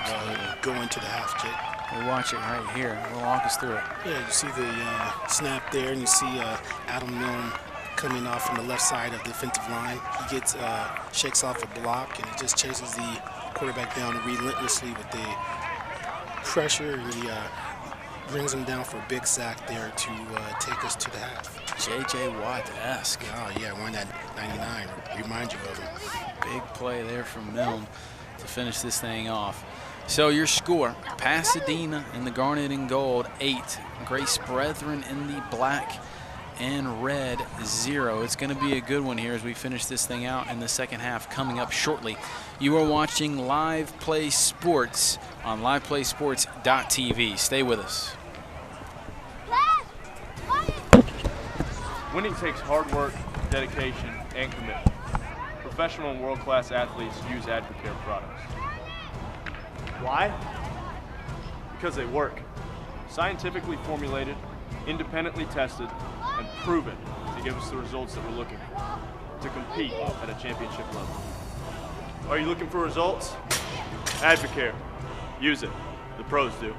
go into the half, Jake. We'll watch it right here. We'll walk us through it. Yeah, you see the snap there, and you see Adam Milne coming off from the left side of the defensive line. He gets shakes off a block, and he just chases the quarterback down relentlessly with the pressure. He brings him down for a big sack there to take us to the half. J.J. Watt-esque. Oh, yeah, wearing that 99. Remind you of him. Big play there from Milne to finish this thing off. So your score, Pasadena in the garnet and gold, 8. Grace Brethren in the black and red, 0. It's going to be a good one here as we finish this thing out in the second half coming up shortly. You are watching Live Play Sports on liveplaysports.tv. Stay with us. Winning takes hard work, dedication, and commitment. Professional and world-class athletes use Advocare products. Why? Because they work. Scientifically formulated, independently tested, and proven to give us the results that we're looking for, to compete at a championship level. Are you looking for results? Advocare. Use it. The pros do.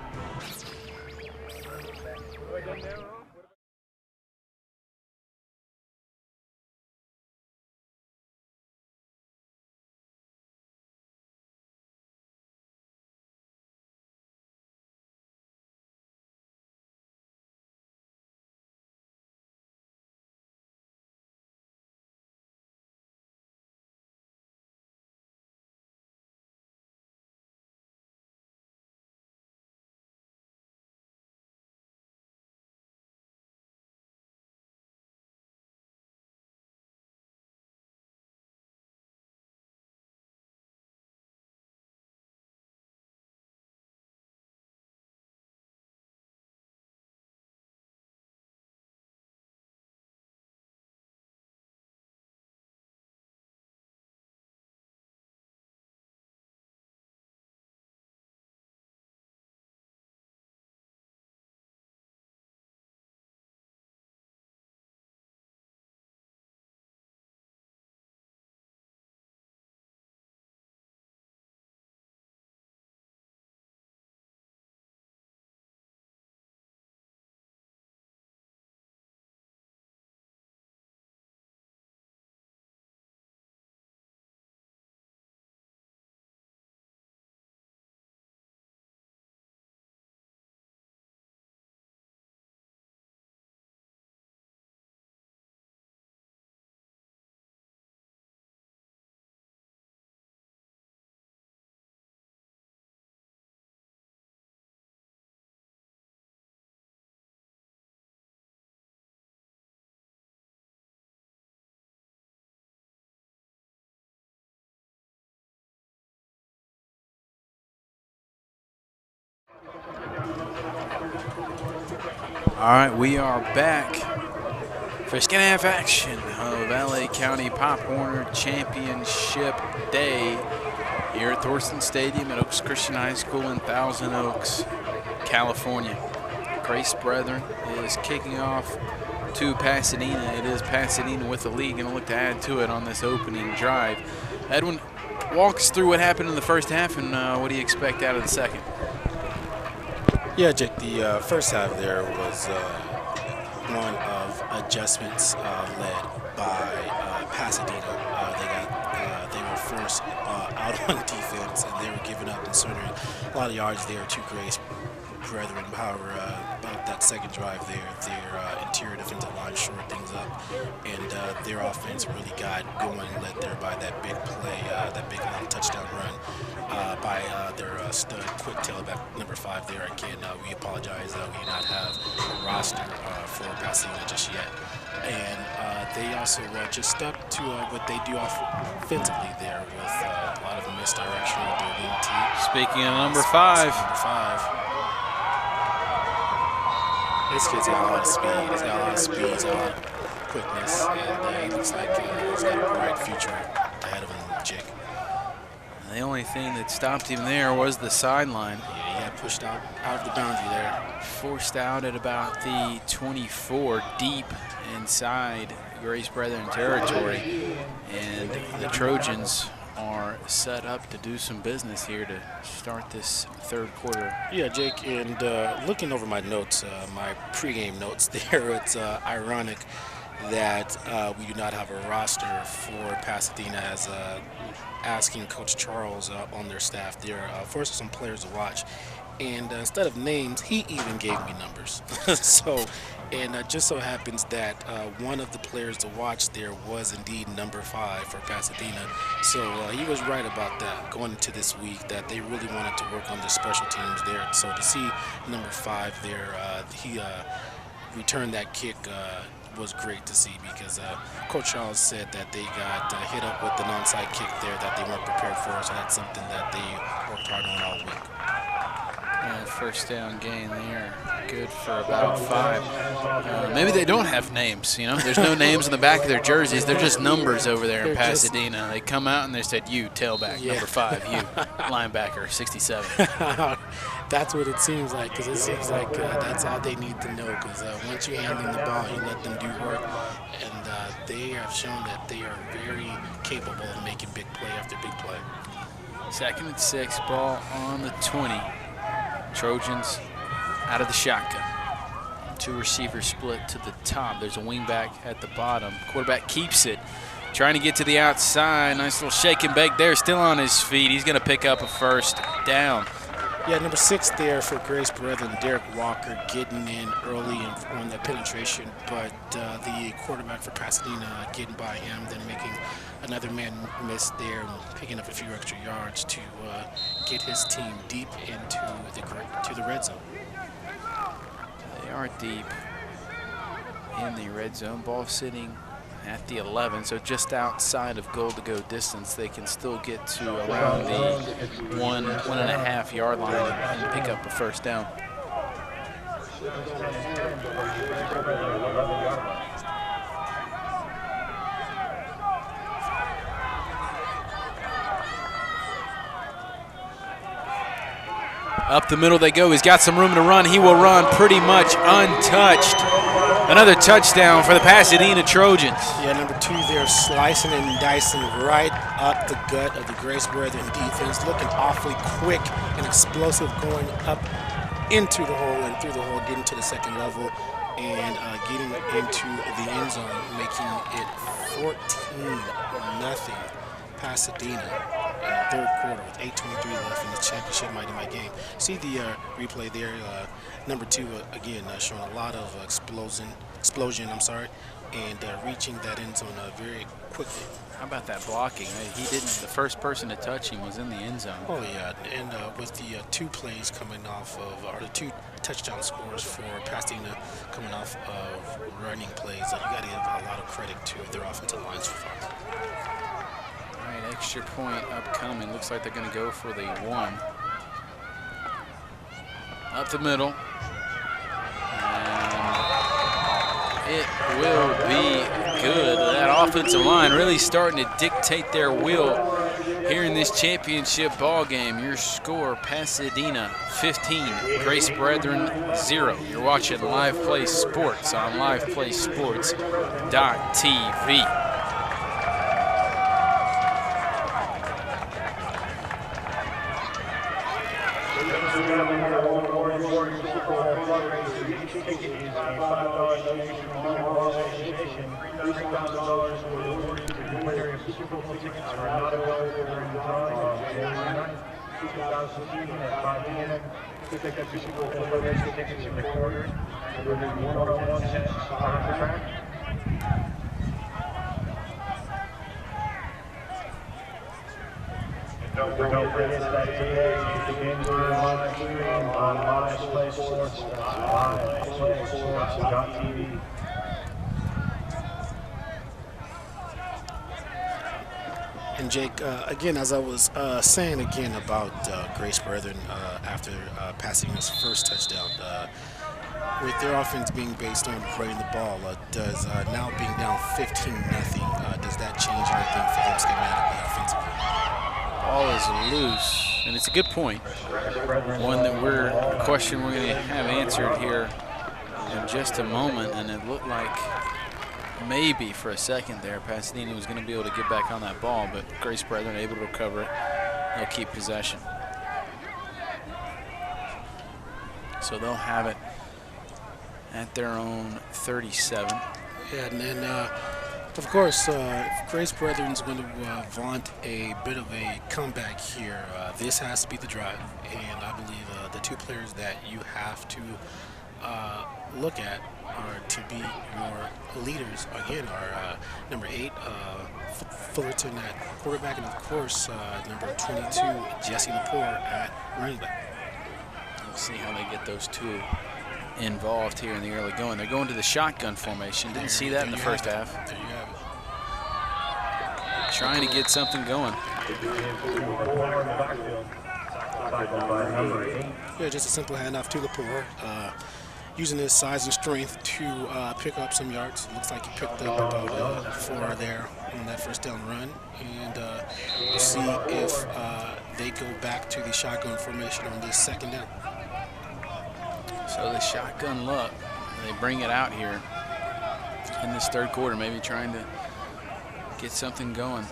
All right, we are back for second half action of LA County Pop Warner Championship Day here at Thorson Stadium at Oaks Christian High School in Thousand Oaks, California. Grace Brethren is kicking off to Pasadena. It is Pasadena with the lead, going to look to add to it on this opening drive. Edwin, walk us through what happened in the first half and what do you expect out of the second? Yeah, Jake, the first half there was one of adjustments led by Pasadena. They were forced out on defense, and they were giving up in certain a lot of yards there to Grace Brethren. However, about that second drive there, their interior defensive line shored things up, and their offense really got going, led there by that big play, that big long touchdown run by their stud quick tailback number 5 there. Again, we apologize that we do not have a roster for Pasadena just yet. And they also just stuck to what they do offensively there with a lot of misdirection with their wing team. Speaking of number 5. Number 5. This kid's got a lot of speed. He's got a lot of speed. He's got a lot of quickness. And he looks like he's got a bright future ahead of him, Jake. The only thing that stopped him there was the sideline. Yeah, he got pushed out of the boundary there. Forced out at about the 24, deep inside Grace Brethren territory. And the Trojans are set up to do some business here to start this third quarter. Yeah, Jake, and looking over my notes, my pregame notes there, it's ironic that we do not have a roster for Pasadena, as asking Coach Charles on their staff there for some players to watch. And instead of names, he even gave me numbers. And just so happens that one of the players to watch there was indeed number 5 for Pasadena. So he was right about that going into this week, that they really wanted to work on their special teams there. So to see number 5 there, he returned that kick was great to see, because Coach Charles said that they got hit up with the onside kick there that they weren't prepared for. So that's something that they worked hard on all week. And first down gain there, good for about 5. Maybe they don't have names, you know. There's no names on the back of their jerseys. They're just numbers over there in Pasadena. They come out and they said, you, tailback, number 5, you, linebacker, 67. That's what it seems like, because it seems like that's all they need to know, because once you hand them the ball, you let them do work, and they have shown that they are very capable of making big play after big play. 2nd and 6, ball on the 20. Trojans out of the shotgun. 2 receivers split to the top. There's a wingback at the bottom. Quarterback keeps it, trying to get to the outside. Nice little shake and bake there, still on his feet. He's going to pick up a first down. Yeah, number 6 there for Grace Brethren, Derek Walker, getting in early on that penetration, but the quarterback for Pasadena getting by him, then making another man miss there, picking up a few extra yards to get his team deep into the red zone. They are deep in the red zone. Ball sitting at the 11, so just outside of goal-to-go distance. They can still get to around the 1.5 yard line and pick up a first down. Up the middle they go. He's got some room to run. He will run pretty much untouched. Another touchdown for the Pasadena Trojans. Yeah, number 2 there, slicing and dicing right up the gut of the Grace Brethren defense, looking awfully quick and explosive, going up into the hole and through the hole, getting to the second level and getting into the end zone, making it 14-0 Pasadena in the third quarter with 8:23 left in the championship Mighty game. See the replay there. Number 2 again showing a lot of explosion, and reaching that end zone very quickly. How about that blocking? He didn't. The first person to touch him was in the end zone. Oh yeah, and with the 2 plays coming off of, or the 2 touchdown scores for Pasadena coming off of running plays, you got to give a lot of credit to their offensive line so far. All right, extra point upcoming. Looks like they're going to go for the 1. Up the middle. And it will be good. That offensive line really starting to dictate their will here in this championship ball game. Your score, Pasadena 15, Grace Brethren 0. You're watching Live Play Sports on liveplaysports.tv. 2016 at Pasadena. Ticket to Super Bowl tickets in the corner. And we're going to be 101 cents on the track. Don't forget that today the games are live stream on liveplaysports.tv. And Jake, again, as I was saying again about Grace Brethren after passing his first touchdown, with their offense being based on running the ball, does now being down 15-0, does that change anything for them schematically offensively? Ball is loose, and it's a good point. One that a question we're going to have answered here in just a moment, and it looked like maybe for a second there Pasadena was going to be able to get back on that ball, but Grace Brethren able to recover it. They'll keep possession. So they'll have it at their own 37. Yeah, and then of course, if Grace Brethren's going to vaunt a bit of a comeback here, this has to be the drive. And I believe the two players that you have to look at are to be your leaders. Again, are number 8, Fullerton at quarterback, and of course, number 22, Jesse Lepore at running back. We'll see how they get those two involved here in the early going. They're going to the shotgun formation. Didn't see that in the first half. There you have it. Trying to get something going. Yeah, just a simple handoff to Lepore. Using his size and strength to pick up some yards. Looks like he picked up about 4 there on that first down run. And we'll see if they go back to the shotgun formation on this second down. So the shotgun look, they bring it out here in this third quarter, maybe trying to get something going.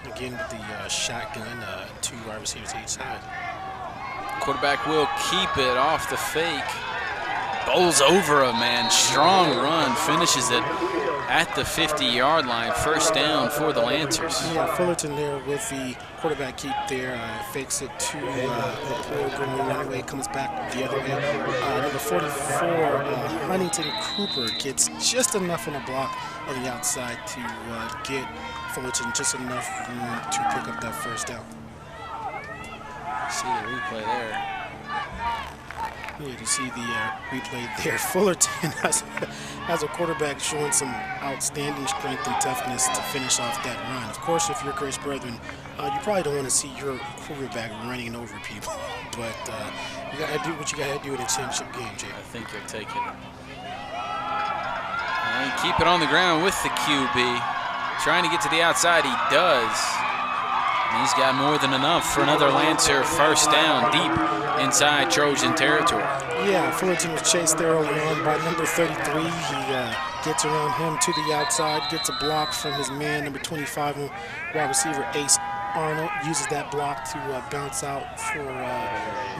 Again with the shotgun, 2 wide receivers each side. Quarterback will keep it off the fake. Bowls over a man, strong run, finishes it at the 50-yard line. First down for the Lancers. Yeah, Fullerton there with the quarterback keep there. Fakes it to Lepore going one way, comes back the other way. Number 44, Huntington Cooper gets just enough on the block on the outside to get Fullerton just enough room to pick up that first down. See the replay there. Yeah, you see the replay there. Fullerton has a quarterback showing some outstanding strength and toughness to finish off that run. Of course, if you're Grace Brethren, you probably don't want to see your quarterback running over people, but you got to do what you got to do in a championship game, Jay. I think you're taking it. And keep it on the ground with the QB. Trying to get to the outside, he does. And he's got more than enough for another Lancer first down deep inside Trojan territory. Yeah, Fullerton was chased there early on by number 33. He gets around him to the outside, gets a block from his man, number 25, wide receiver Ace Arnold. Uses that block to bounce out for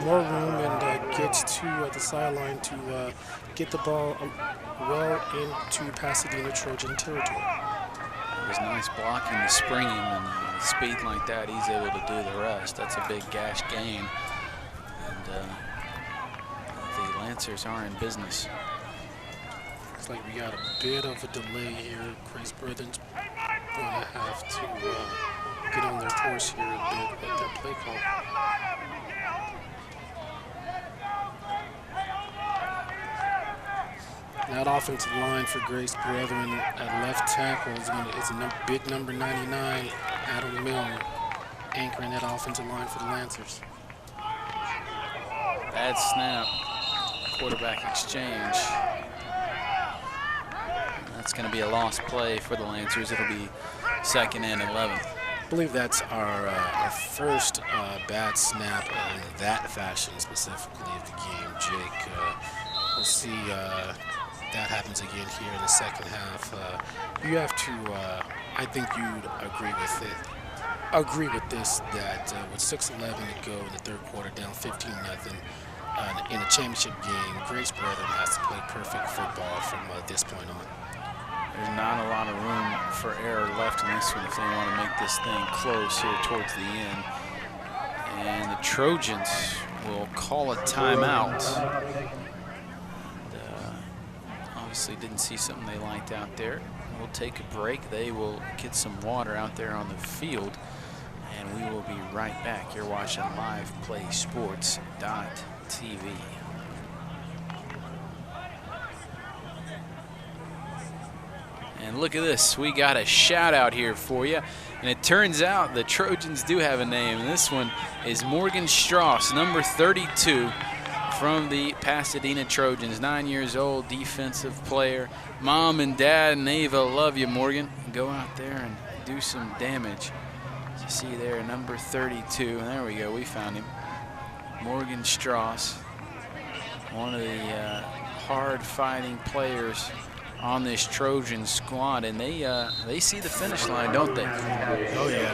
more room and gets to the sideline to get the ball well into Pasadena Trojan territory. It was nice blocking to spring him, and speed like that, he's able to do the rest. That's a big gash gain, and the Lancers are in business. Looks like we got a bit of a delay here. Grace Brethren's going to have to get on their horse here a bit with their play call. That offensive line for Grace Brethren at left tackle is a big number 99, Adam Milne, anchoring that offensive line for the Lancers. Bad snap, quarterback exchange. That's going to be a lost play for the Lancers. It'll be 2nd and 11. I believe that's our first bad snap in that fashion, specifically of the game, Jake. We'll see that happens again here in the second half. You have to, I think you'd agree with this, that with 6:11 to go in the third quarter, down 15-0 in a championship game, Grace Brethren has to play perfect football from this point on. There's not a lot of room for error left in this one if they want to make this thing close here towards the end. And the Trojans will call a timeout. Obviously didn't see something they liked out there. We'll take a break. They will get some water out there on the field, and we will be right back. You're watching LivePlaySports.tv. And look at this, we got a shout out here for you. And it turns out the Trojans do have a name. And this one is Morgan Strauss, number 32 from the Pasadena Trojans. 9 years old, defensive player. Mom and Dad and Ava love you, Morgan. Go out there and do some damage. As you see there, number 32. And there we go, we found him. Morgan Strauss, one of the hard-fighting players on this Trojan squad, and they see the finish line, don't they? Oh yeah,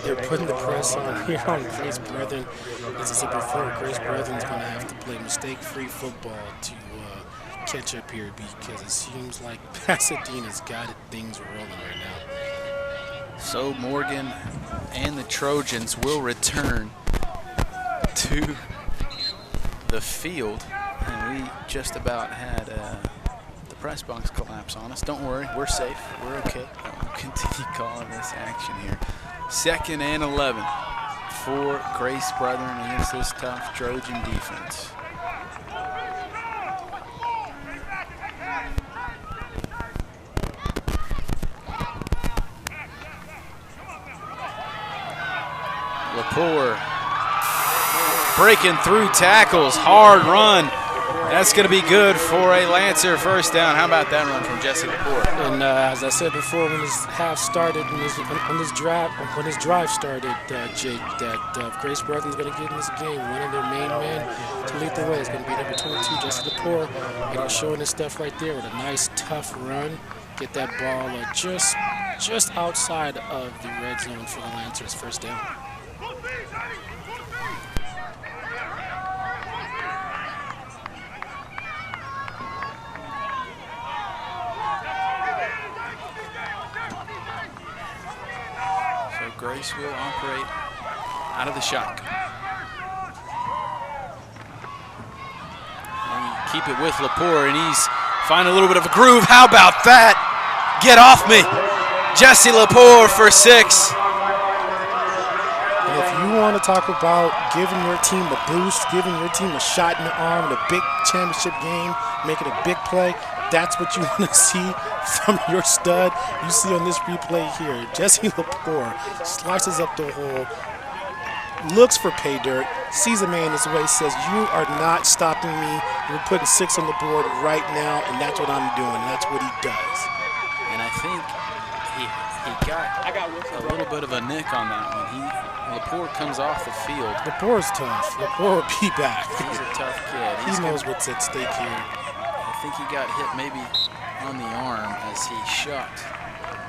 they're putting the press on here on Grace Brethren. As I said before, Grace Brethren's going to have to play mistake-free football to catch up here, because it seems like Pasadena's got things rolling right now. So Morgan and the Trojans will return to the field. And we just about had the press box collapse on us. Don't worry, we're safe. We're okay. We'll continue calling this action here. 2nd and 11 for Grace Brethren against this tough Trojan defense. Lepore breaking through tackles, hard run. That's going to be good for a Lancer first down. How about that run from Jesse Lepore? And as I said before, when his half started, when his drive started, Jake, that Grace Brethren's going to get in this game. One of their main men to lead the way is going to be number 22, Jesse Lepore. And he's showing his stuff right there with a nice, tough run. Get that ball just outside of the red zone for the Lancers, first down. Grace will operate out of the shotgun. And keep it with Lepore, and he's finding a little bit of a groove. How about that? Get off me. Jesse Lepore for 6. And if you want to talk about giving your team a boost, giving your team a shot in the arm in a big championship game, making a big play, that's what you want to see from your stud. You see on this replay here, Jesse Lepore slices up the hole, looks for pay dirt, sees a man his way, says, you are not stopping me. We're putting 6 on the board right now, and that's what I'm doing. And that's what he does. And I think he got a little bit of a nick on that one. Lepore comes off the field. Lepore's tough. Lepore will be back. He's a tough kid. He knows what's at stake here. I think he got hit maybe on the arm as he shucked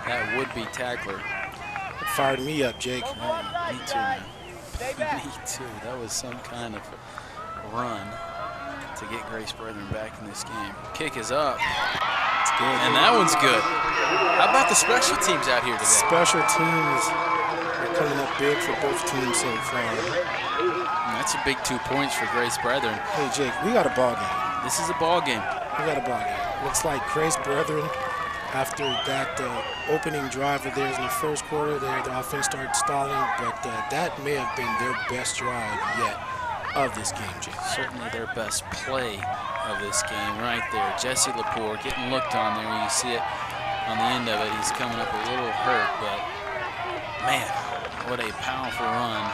that would-be tackler. It fired me up, Jake. Me too, man. Me too. That was some kind of run to get Grace Brethren back in this game. Kick is up. It's good. And that one's good. How about the special teams out here today? Special teams are coming up big for both teams so far. And that's a big 2 points for Grace Brethren. Hey, Jake, we got a ball game. This is a ball game. We got a ball game. Looks like Grace Brethren, after that opening drive of theirs in the first quarter, the offense started stalling, but that may have been their best drive yet of this game, Jake. Certainly their best play of this game right there. Jesse Lepore getting looked on there. You see it on the end of it. He's coming up a little hurt, but man, what a powerful run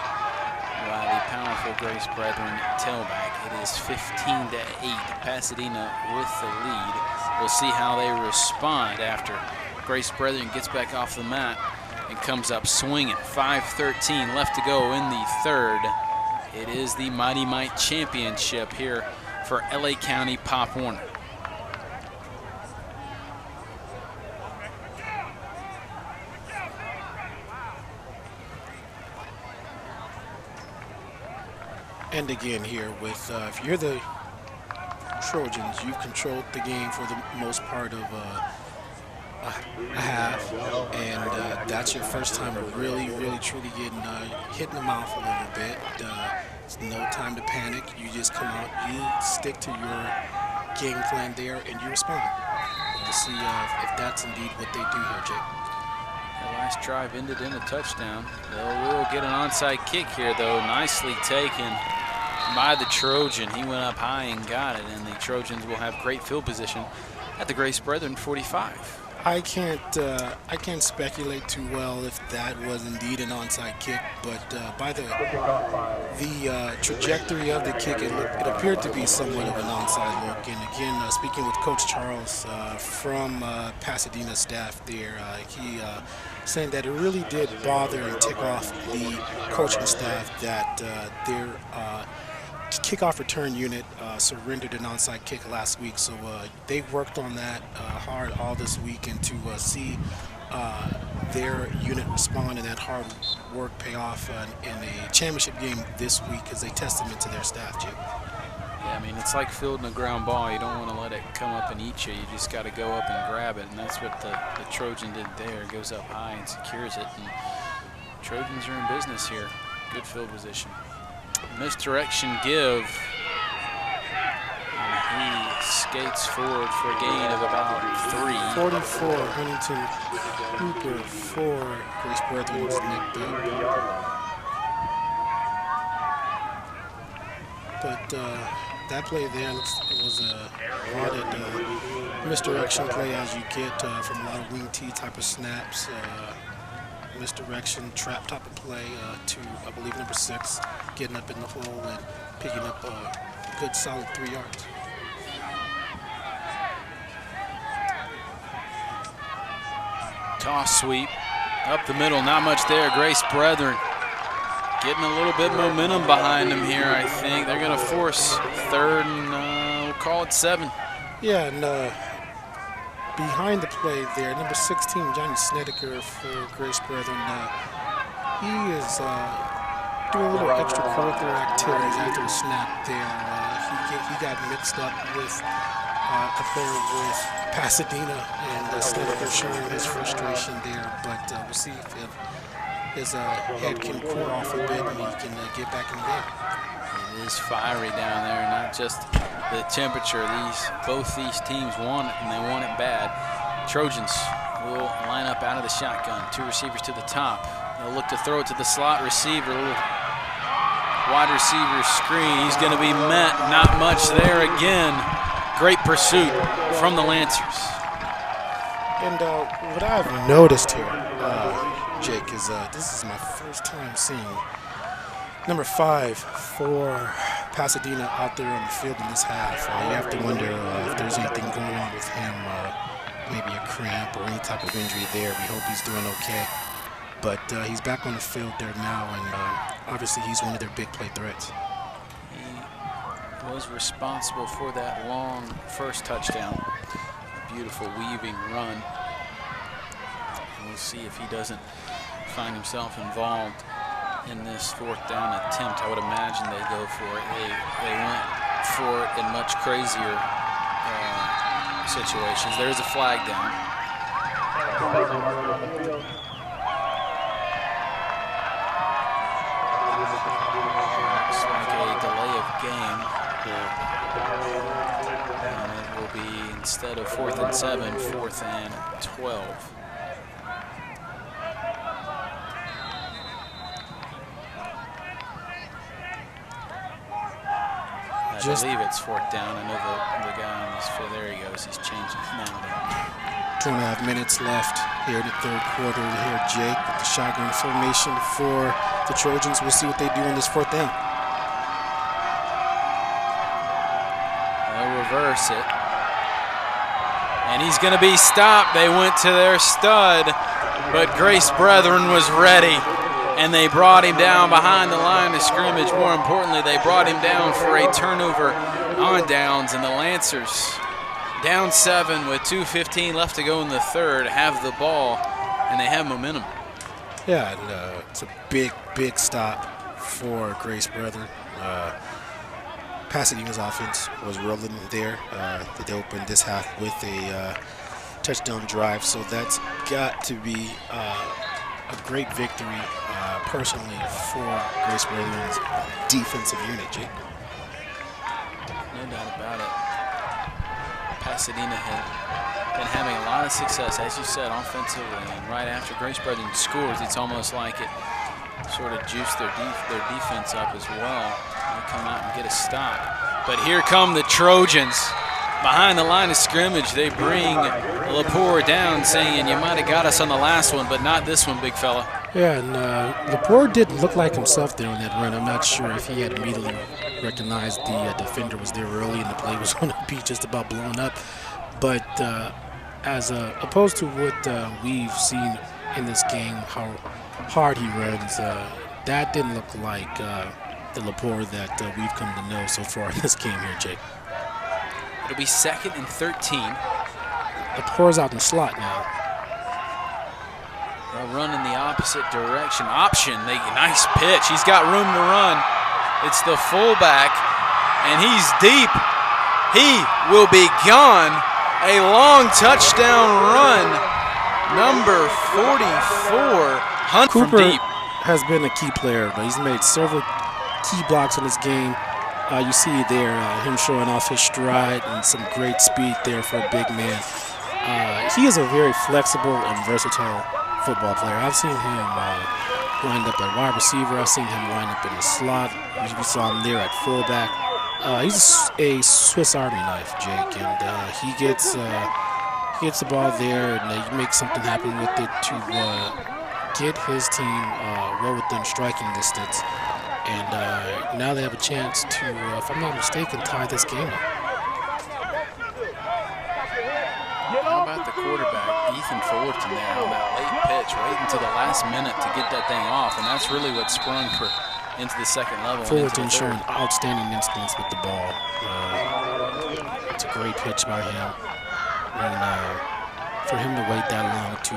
by the powerful Grace Brethren tailback. It is 15-8. Pasadena with the lead. We'll see how they respond after Grace Brethren gets back off the mat and comes up swinging. 5:13 left to go in the third. It is the Mighty Mite Championship here for LA County Pop Warner. And again here with, if you're the Trojans, you've controlled the game for the most part of a half, and that's your first time really, truly getting hit in the mouth a little bit. It's no time to panic. You just come out, you stick to your game plan there, and you respond. We'll see if that's indeed what they do here, Jake. The last drive ended in a touchdown. They will get an onside kick here, though. Nicely taken by the Trojan. He went up high and got it, and the Trojans will have great field position at the Grace Brethren 45. I can't speculate too well if that was indeed an onside kick, but by the trajectory of the kick, it appeared to be somewhat of an onside look. And again, speaking with Coach Charles from Pasadena staff there, he saying that it really did bother and tick off the coaching staff that their kickoff return unit surrendered an onside kick last week, so they worked on that hard all this week, and to see their unit respond and that hard work pay off in a championship game this week is a testament to their staff, Jake. Yeah, I mean, it's like fielding a ground ball. You don't want to let it come up and eat you. You just got to go up and grab it, and that's what the Trojan did there. Goes up high and secures it, and Trojans are in business here. Good field position. Misdirection give. And he skates forward for a gain of about 3. 44, Huntington Hooper for Grace Brethren was nicked up. But that play there, it was a lauded misdirection play as you get from a lot of wing T type of snaps. Misdirection, trap type of play to, I believe, number 6, getting up in the hole and picking up a good solid 3 yards. Toss sweep up the middle, not much there. Grace Brethren getting a little bit momentum behind them here, I think. They're going to force 3rd and we'll call it 7. Yeah, and behind the play there, number 16, Johnny Snedeker for Grace Brethren. He is doing a little extracurricular activities after the snap there. He got mixed up with a player with Pasadena, and Snedeker showing his frustration there. But we'll see if his head can cool off a bit and he can get back in the game. It is fiery down there, not just the temperature. Both these teams want it, and they want it bad. Trojans will line up out of the shotgun. 2 receivers to the top. They'll look to throw it to the slot receiver. Little wide receiver screen. He's going to be met. Not much there again. Great pursuit from the Lancers. And what I've noticed here, Jake, is this is my first time seeing number 5 for Pasadena out there on the field in this half. You have to wonder if there's anything going on with him, maybe a cramp or any type of injury there. We hope he's doing okay. But he's back on the field there now, and obviously he's one of their big play threats. He was responsible for that long first touchdown. A beautiful weaving run. And we'll see if he doesn't find himself involved in this 4th down attempt. I would imagine they go for it. They went for it in much crazier situations. There's a flag down. Looks like a delay of game. And it will be, instead of 4th and 7, 4th and 12. I believe it's 4th down. I know the guy on this field. There he goes. He's changing now. 2.5 minutes left here in the 3rd quarter here, Jake, with the shotgun formation for the Trojans. We'll see what they do on this 4th down. They'll reverse it. And he's going to be stopped. They went to their stud, but Grace Brethren was ready. And they brought him down behind the line of scrimmage. More importantly, they brought him down for a turnover on downs. And the Lancers, down 7 with 2:15 left to go in the 3rd, have the ball, and they have momentum. Yeah, and, it's a big stop for Grace Brethren. Pasadena's offense was rolling there. They opened this half with a touchdown drive, so that's got to be a great victory personally for Grace Brethren defensive unit, Jake. No doubt about it. Pasadena had been having a lot of success, as you said, offensively, and right after Grace Brethren scores, it's almost like it sort of juiced their defense up as well. They come out and get a stop. But here come the Trojans. Behind the line of scrimmage, they bring Lepore down, saying, you might have got us on the last one, but not this one, big fella. Yeah, and Lepore didn't look like himself there on that run. I'm not sure if he had immediately recognized the defender was there early and the play was going to be just about blown up. But as opposed to what we've seen in this game, how hard he runs, that didn't look like the Lepore that we've come to know so far in this game here, Jake. It'll be 2nd and 13. Lepore's out in the slot now. They'll run in the opposite direction. Option, nice pitch. He's got room to run. It's the fullback, and he's deep. He will be gone. A long touchdown run. Number 44, Hunt from Cooper deep. has been a key player, but he's made several key blocks in this game. You see there him showing off his stride and some great speed there for a big man. He is a very flexible and versatile football player. I've seen him lined up at wide receiver. I've seen him lined up in the slot. We saw him there at fullback. He's a Swiss Army knife, Jake, and he gets the ball there and he makes something happen with it to get his team well within striking distance. And now they have a chance to, if I'm not mistaken, tie this game up. How about the quarterback, Ethan Fullerton, there on that late pitch, waiting until the last minute to get that thing off, and that's really what sprung for into the second level. Fullerton showing outstanding instincts with the ball. It's a great pitch by him. And for him to wait that long to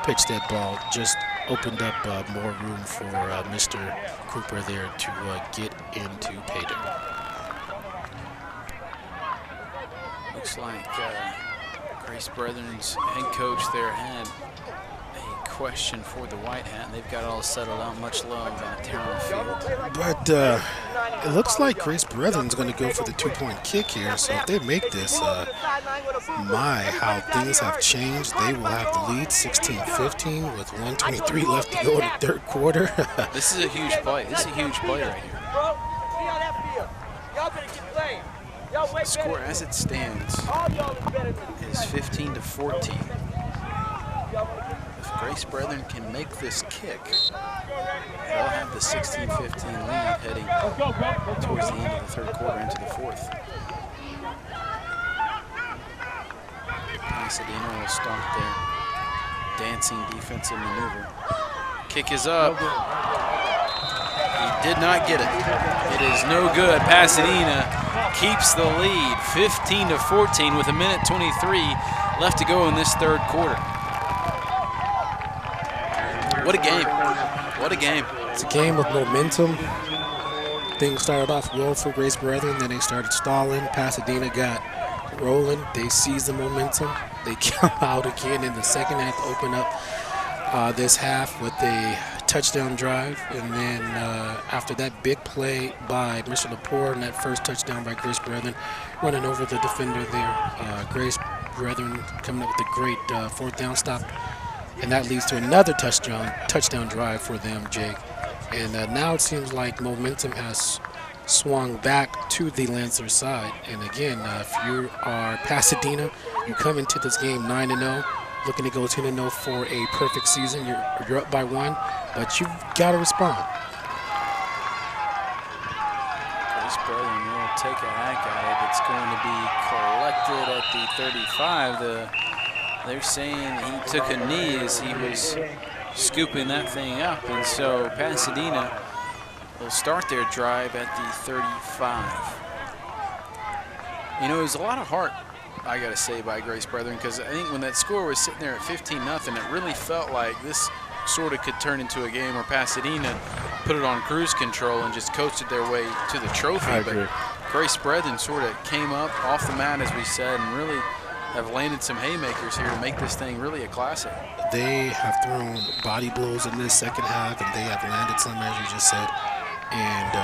pitch that ball just opened up more room for Mr. Cooper there to get into pay dirt. Looks like Grace Brethren's head coach there had a question for the white hat, and they've got it all settled out. Much love out there on the field. But it looks like Grace Brethren's going to go for the two-point kick here. So if they make this, my, how things have changed. They will have the lead 16-15 with 1:23 left to go in the third quarter. This is a huge play. This is a huge play right here. The score as it stands is 15-14. If Grace Brethren can make this kick, they'll have the 16-15 lead heading towards the end of the third quarter into the fourth. Pasadena will start their dancing defensive maneuver. Kick is up. He did not get it. It is no good. Pasadena keeps the lead 15-14 with 1:23 left to go in this third quarter. What a game. What a game. It's a game with momentum. Things started off well for Grace Brethren, then they started stalling. Pasadena got rolling. They seized the momentum. They come out again in the second half to open up this half with a touchdown drive. And then after that big play by Mr. Lepore and that first touchdown by Grace Brethren, running over the defender there, Grace Brethren coming up with a great fourth down stop. And that leads to another touchdown drive for them, Jake. And now it seems like momentum has swung back to the Lancer side. And again, if you are Pasadena, you come into this game 9-0, looking to go 10-0 for a perfect season. You're up by 1, but you've got to respond. Grace Brethren will take a hack at it. It's going to be collected at the 35. They're saying he took a knee as he was scooping that thing up, and so Pasadena will start their drive at the 35. You know, it was a lot of heart, I got to say, by Grace Brethren, because I think when that score was sitting there at 15-0, it really felt like this sort of could turn into a game where Pasadena put it on cruise control and just coasted their way to the trophy. I agree. Grace Brethren sort of came up off the mat, as we said, and really have landed some haymakers here to make this thing really a classic. They have thrown body blows in this second half, and they have landed some, as you just said. And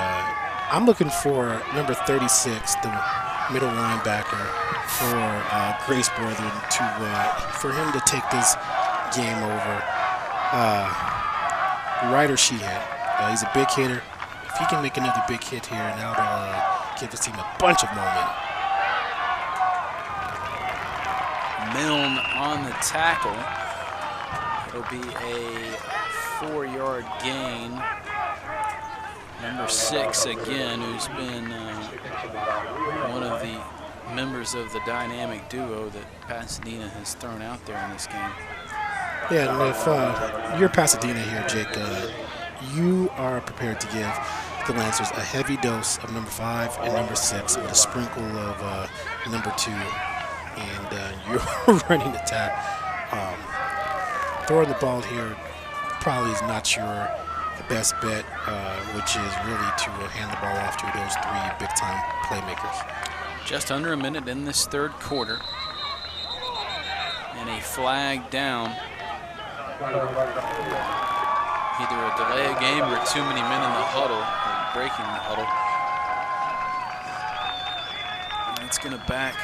I'm looking for number 36, the middle linebacker for Grace Brethren, for him to take this game over Ryder Sheehan. He's a big hitter. If he can make another big hit here, now that'll give his team a bunch of momentum. Milne on the tackle. It'll be a 4-yard gain. Number 6 again, who's been one of the members of the dynamic duo that Pasadena has thrown out there in this game. Yeah, and if you're Pasadena here, Jake, you are prepared to give the Lancers a heavy dose of number 5 and number 6 with a sprinkle of number 2, and you're running attack. Throwing the ball here probably is not your best bet, which is really to hand the ball off to those 3 big-time playmakers. Just under a minute in this third quarter, and a flag down. Either a delay of game or too many men in the huddle, or breaking the huddle. And it's going to back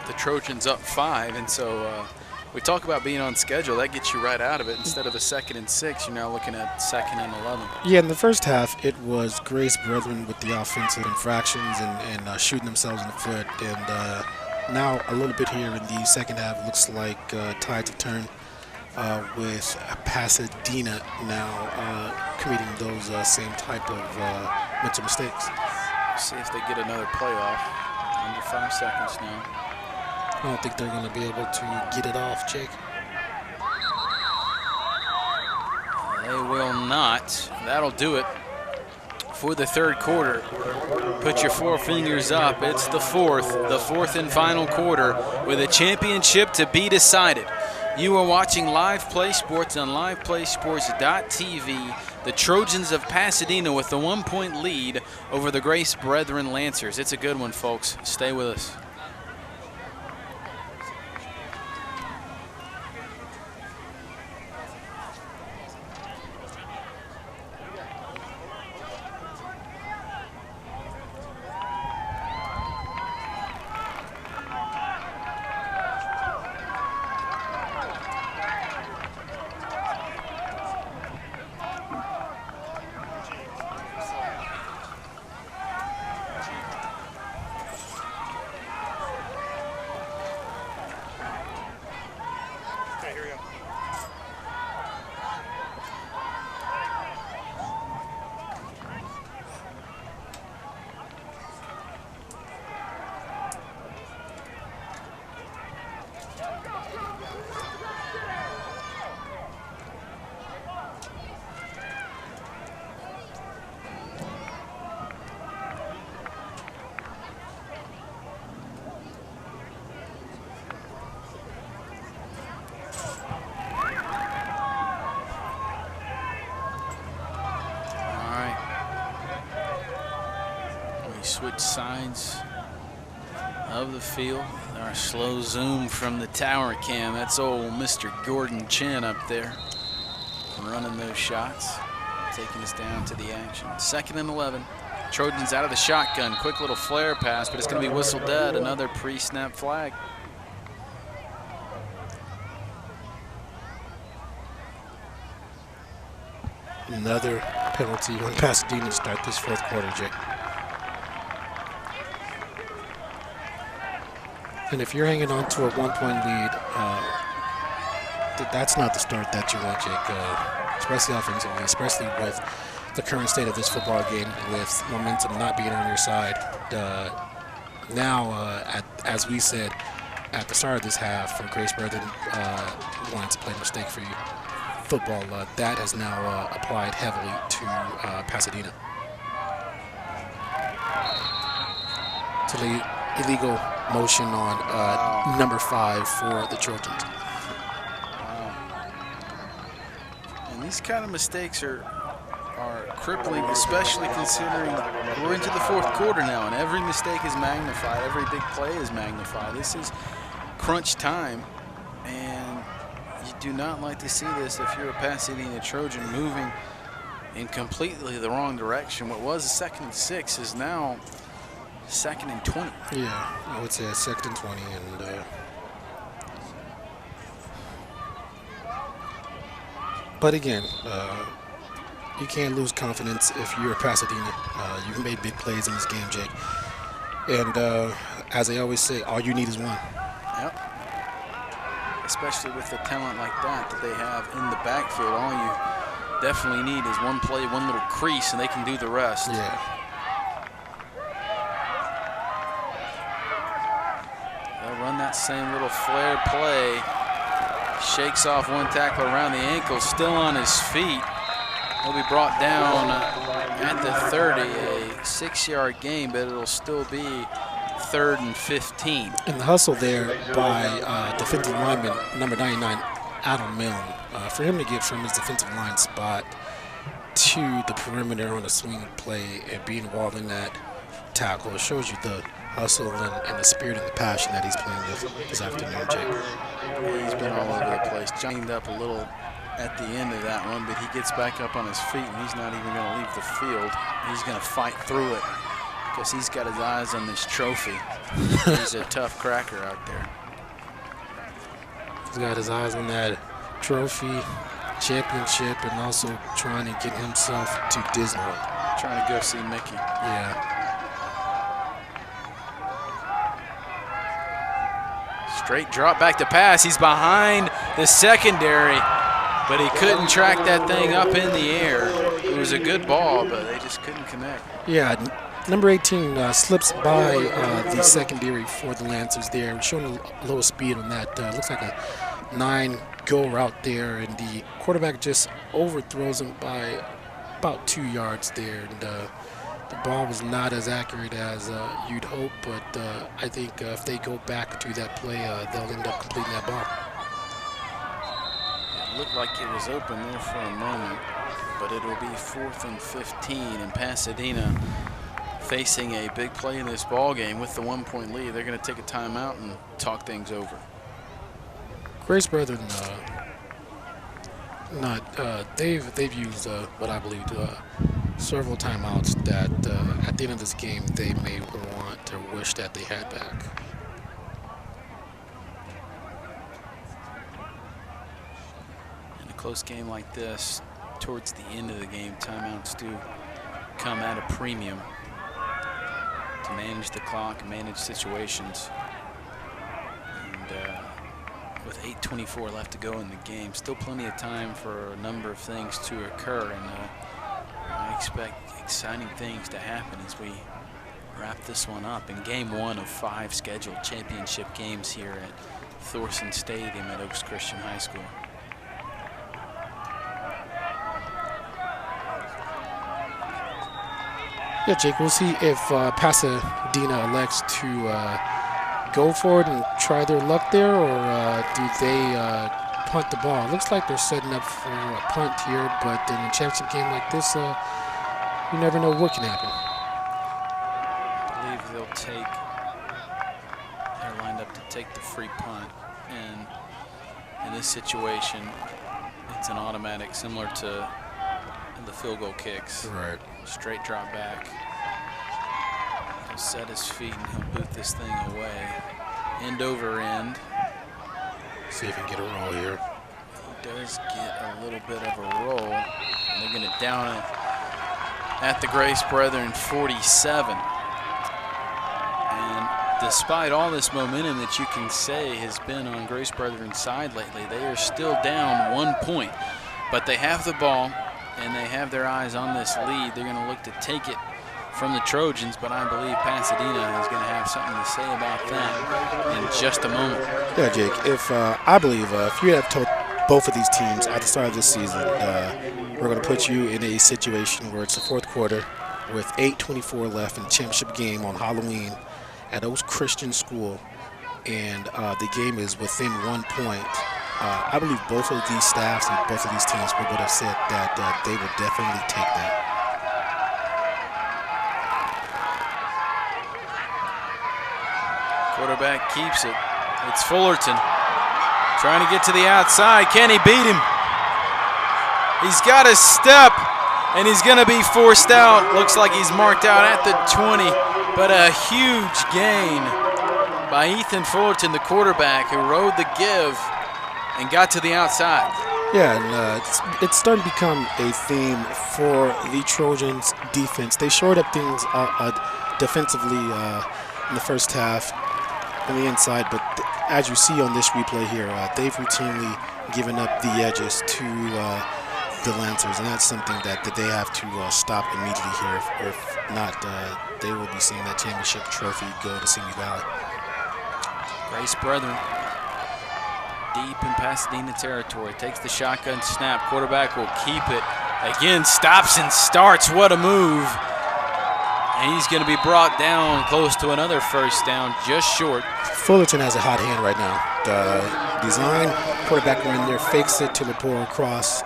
the Trojans up 5, and so we talk about being on schedule. That gets you right out of it. Instead of a 2nd and 6, you're now looking at 2nd and 11. Yeah, in the first half, it was Grace Brethren with the offensive infractions and shooting themselves in the foot. And now a little bit here in the second half, looks like tides have turned with Pasadena now committing those same type of mental mistakes. See if they get another playoff. Under 5 seconds now. I don't think they're going to be able to get it off, Jake. They will not. That'll do it for the third quarter. Put your 4 fingers up. It's the fourth and final quarter with a championship to be decided. You are watching Live Play Sports on liveplaysports.tv. The Trojans of Pasadena with the 1-point lead over the Grace Brethren Lancers. It's a good one, folks. Stay with us. Switch sides of the field. Our slow zoom from the tower cam. That's old Mr. Gordon Chin up there running those shots, taking us down to the action. 2nd and 11. Trojans out of the shotgun. Quick little flare pass, but it's going to be whistled dead. Another pre-snap flag. Another penalty on Pasadena to start this fourth quarter, Jake. And if you're hanging on to a 1-point lead, that's not the start that you want, Jake, especially offensively, especially with the current state of this football game, with momentum not being on your side. As we said at the start of this half, for Grace Brethren wanting to play mistake-free football, that has now applied heavily to Pasadena. To the illegal motion on number 5 for the Trojans. And these kind of mistakes are are crippling, especially considering we're into the fourth quarter now, and every mistake is magnified, every big play is magnified. This is crunch time, and you do not like to see this if you're a Pasadena Trojan moving in completely the wrong direction. What was a 2nd and 6 is now 2nd and 20. Yeah, I would say a 2nd and 20, and but again, you can't lose confidence if you're Pasadena. You've made big plays in this game, Jake. And as I always say, all you need is one. Yep. Especially with the talent like that they have in the backfield, all you definitely need is one play, one little crease, and they can do the rest. Yeah. They'll run that same little flare play. Shakes off one tackle around the ankle, still on his feet. He'll be brought down at the 30, a 6-yard gain, but it'll still be 3rd and 15. And the hustle there by defensive lineman number 99, Adam Milne, for him to get from his defensive line spot to the perimeter on a swing play and be involved in that tackle, it shows you the hustle and the spirit and the passion that he's playing with this afternoon, Jake. He's been all over the place. Joined up a little at the end of that one, but he gets back up on his feet, and he's not even going to leave the field. He's going to fight through it because he's got his eyes on this trophy. He's a tough cracker out there. He's got his eyes on that trophy, championship, and also trying to get himself to Disney. Trying to go see Mickey. Yeah. Straight drop back to pass. He's behind the secondary, but he couldn't track that thing up in the air. It was a good ball, but they just couldn't connect. Yeah, number 18 slips by the secondary for the Lancers there, showing a little speed on that. Looks like a 9-go route there, and the quarterback just overthrows him by about 2 yards there. And the ball was not as accurate as you'd hope, but I think if they go back to that play, they'll end up completing that ball. It looked like it was open there for a moment, but it'll be 4th and 15, and Pasadena facing a big play in this ball game with the 1-point lead. They're going to take a timeout and talk things over. Grace Brethren, they've used what I believe several timeouts that at the end of this game they may want or wish that they had back. In a close game like this, towards the end of the game, timeouts do come at a premium to manage the clock and manage situations. And with 8:24 left to go in the game, still plenty of time for a number of things to occur, and I expect exciting things to happen as we wrap this one up in game 1 of 5 scheduled championship games here at Thorson Stadium at Oaks Christian High School. Yeah, Jake, we'll see if Pasadena elects to go for it and try their luck there, or do they punt the ball. It looks like they're setting up for a punt here, but in a championship game like this, you never know what can happen. I believe they'll take, they're lined up to take the free punt, and in this situation, it's an automatic, similar to the field goal kicks. Right. Straight drop back. He'll set his feet and he'll boot this thing away. End over end. See if he can get a roll here. He does get a little bit of a roll. And they're going to down it at the Grace Brethren 47. And despite all this momentum that you can say has been on Grace Brethren's side lately, they are still down 1 point. But they have the ball, and they have their eyes on this lead. They're going to look to take it from the Trojans, but I believe Pasadena is going to have something to say about that in just a moment. Yeah, Jake, I believe if you have told both of these teams at the start of this season, we're going to put you in a situation where it's the fourth quarter with 8:24 left in the championship game on Halloween at Oaks Christian School, and the game is within 1 point. I believe both of these staffs and both of these teams would have said that they would definitely take that. Quarterback keeps it. It's Fullerton trying to get to the outside. Can he beat him? He's got his step, and he's going to be forced out. Looks like he's marked out at the 20, but a huge gain by Ethan Fullerton, the quarterback, who rode the give and got to the outside. Yeah, and it's starting to become a theme for the Trojans' defense. They shored up things defensively in the first half on the inside, but as you see on this replay here, they've routinely given up the edges to the Lancers, and that's something that they have to stop immediately here. If not, they will be seeing that championship trophy go to Simi Valley. Grace Brethren, deep in Pasadena territory, takes the shotgun snap. Quarterback will keep it. Again, stops and starts. What a move. And he's going to be brought down close to another first down, just short. Fullerton has a hot hand right now. The design, quarterback in there, fakes it to the ball across,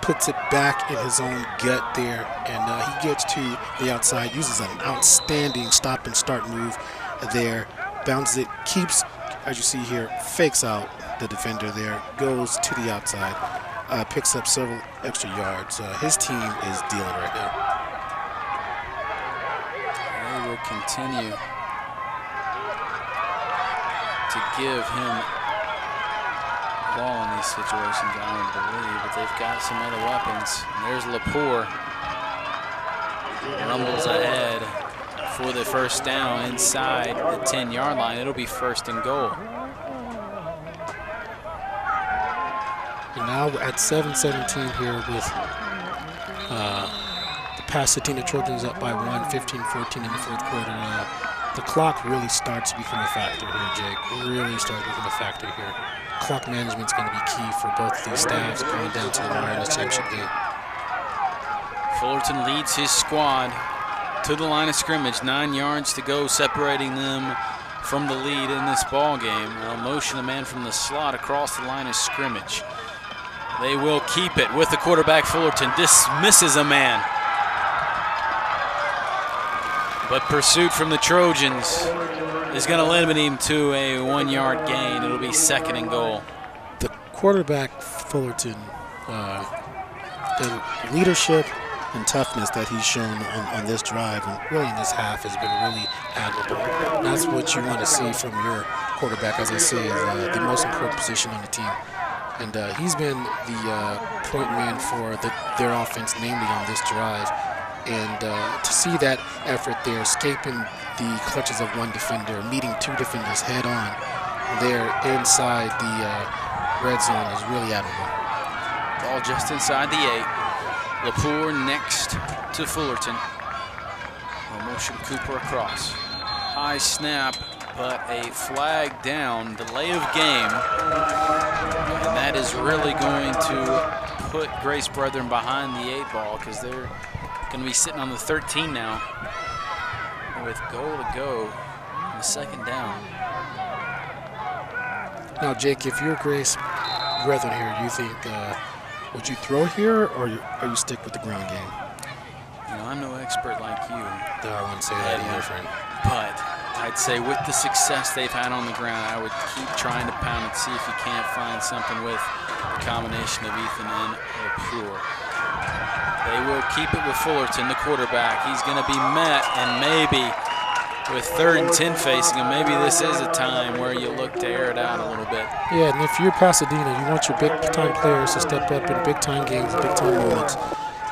puts it back in his own gut there, and he gets to the outside, uses an outstanding stop and start move there, bounces it, keeps, as you see here, fakes out the defender there, goes to the outside, picks up several extra yards. His team is dealing right now. They will continue to give him the ball in these situations, I don't believe, but they've got some other weapons. And there's Lepore. Rumbles ahead for the first down inside the 10-yard line. It'll be first and goal. And now at 7-17 here with the Pasadena Trojans up by 1, 15-14 in the fourth quarter. The clock really starts to become a factor here, Jake. Really starts to become a factor here. Clock management is going to be key for both of these staffs going down to the wire in this championship game. Fullerton leads his squad to the line of scrimmage. 9 yards to go, separating them from the lead in this ball game. They'll motion a man from the slot across the line of scrimmage. They will keep it with the quarterback. Fullerton dismisses a man. But pursuit from the Trojans is going to limit him to a 1-yard gain. It'll be second and goal. The quarterback, Fullerton, the leadership and toughness that he's shown on this drive and really in this half has been really admirable. And that's what you want to see from your quarterback, as I say, is the most important position on the team. And he's been the point man for their offense, namely on this drive. And to see that effort there, escaping the clutches of one defender, meeting two defenders head on there inside the red zone is really admirable. Ball just inside the 8. Lepore next to Fullerton. Will motion Cooper across. High snap, but a flag down, delay of game. And that is really going to put Grace Brethren behind the 8 ball because they're going to be sitting on the 13 now with goal to go in the second down. Now, Jake, if you're Grace Brethren here, you think, would you throw here or you stick with the ground game? You know, I'm no expert like you. No, I wouldn't say that either, friend. But I'd say with the success they've had on the ground, I would keep trying to pound and see if you can't find something with the combination of Ethan and Lepore. They will keep it with Fullerton, the quarterback. He's going to be met, and maybe with 3rd and 10 facing him, maybe this is a time where you look to air it out a little bit. Yeah, and if you're Pasadena, you want your big-time players to step up in big-time games, big-time moments.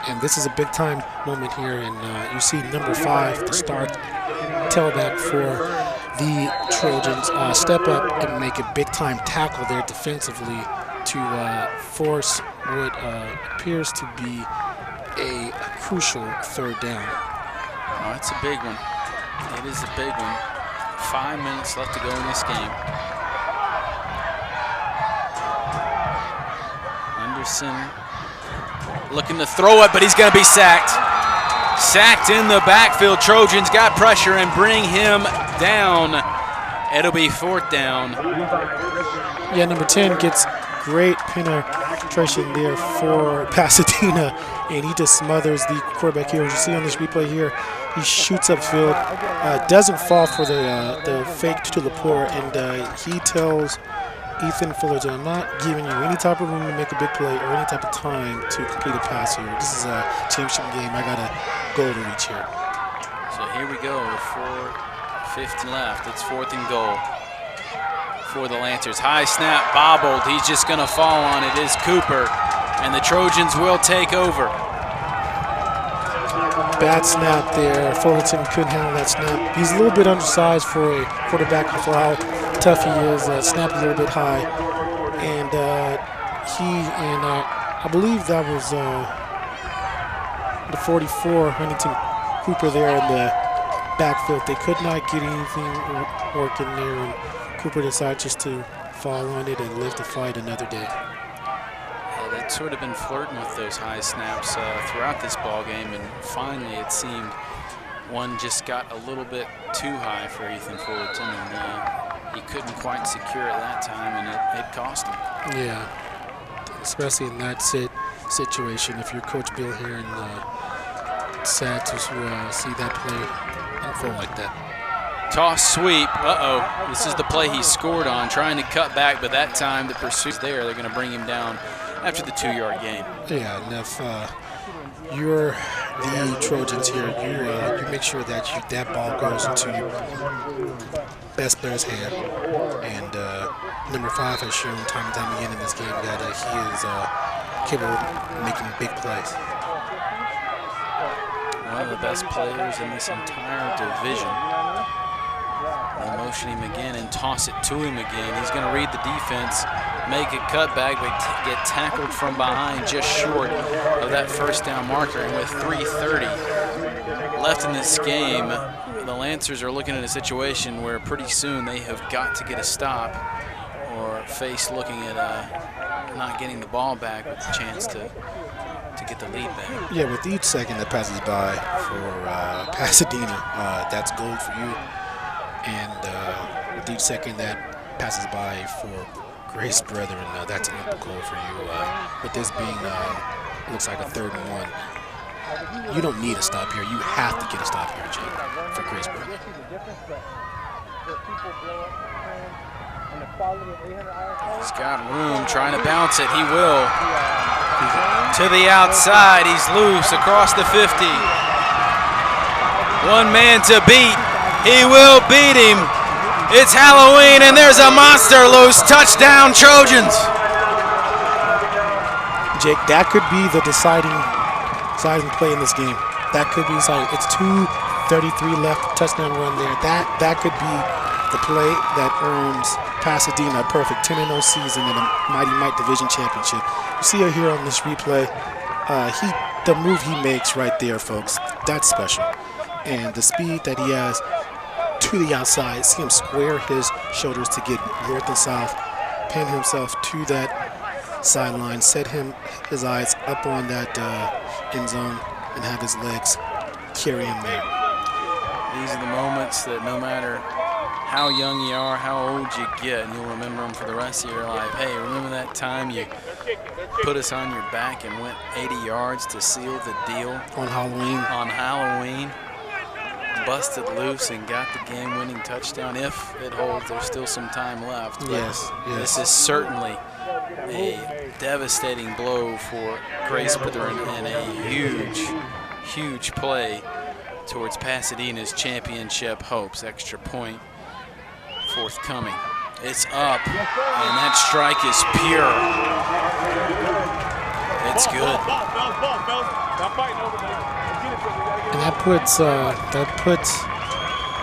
And this is a big-time moment here, and you see number 5, the star tailback for the Trojans, step up and make a big-time tackle there defensively to force what appears to be a crucial 3rd down. Oh, it's a big one. It is a big one. 5 minutes left to go in this game. Anderson looking to throw it, but he's going to be sacked. Sacked in the backfield. Trojans got pressure and bring him down. It'll be 4th down. Yeah, number 10 gets great penetration there for Pasadena, and he just smothers the quarterback here. As you see on this replay here, he shoots upfield, doesn't fall for the fake to Lepore, and he tells Ethan Fullerton, I'm not giving you any type of room to make a big play or any type of time to complete a pass here. This is a championship game. I got a goal to reach here. So here we go, 4:50 left. It's 4th and goal for the Lancers. High snap, bobbled. He's just going to fall on it. Is Cooper, and the Trojans will take over. Bad snap there. Fullerton couldn't handle that snap. He's a little bit undersized for a quarterback for how tough he is. Snapped a little bit high, and I believe that was the 44, Huntington Cooper there in the backfield. They could not get anything working there, and Cooper decided just to fall on it and live to fight another day. They'd sort of been flirting with those high snaps throughout this ball game, and finally it seemed one just got a little bit too high for Ethan Fullerton, and he couldn't quite secure it that time, and it cost him. Yeah, especially in that situation. If you're Coach Bill here, and sad to see that play unfold like that. Toss sweep. Uh-oh. This is the play he scored on, trying to cut back, but that time the pursuit's there. They're going to bring him down after the 2-yard gain. Yeah, and if you're the Trojans here, you make sure that that ball goes into your best player's hand. And number 5 has shown time and time again in this game that he is capable of making big plays. One of the best players in this entire division. They'll motion him again and toss it to him again. He's going to read the defense, make a cutback, but get tackled from behind just short of that first down marker. And with 3:30 left in this game, the Lancers are looking at a situation where pretty soon they have got to get a stop or face looking at not getting the ball back with the chance to get the lead back. Yeah, with each second that passes by for Pasadena, that's gold for you. And with each second that passes by for Grace Brethren, that's an epic goal for you. With this being, looks like a 3rd and 1, you don't need a stop here. You have to get a stop here, Jake, for Grace Brethren. He's got room, trying to bounce it. He will. To the outside, he's loose across the 50. One man to beat. He will beat him. It's Halloween, and there's a monster loose. Touchdown, Trojans. Jake, that could be the deciding play in this game. That could be deciding. It's 2:33 left, touchdown run there. That could be the play that earns Pasadena a perfect 10-0 season in a Mighty Mite Division Championship. You see it here on this replay. The move he makes right there, folks, that's special. And the speed that he has to the outside, see him square his shoulders to get north and south, pin himself to that sideline, set his eyes up on that end zone, and have his legs carry him there. These are the moments that no matter how young you are, how old you get, and you'll remember them for the rest of your life. Hey, remember that time you put us on your back and went 80 yards to seal the deal? On Halloween. On Halloween. Busted loose and got the game-winning touchdown. If it holds, there's still some time left. But yes. This is certainly a devastating blow for Grace Brethren and a huge, huge play towards Pasadena's championship hopes. Extra point forthcoming. It's up, and that strike is pure. It's good. And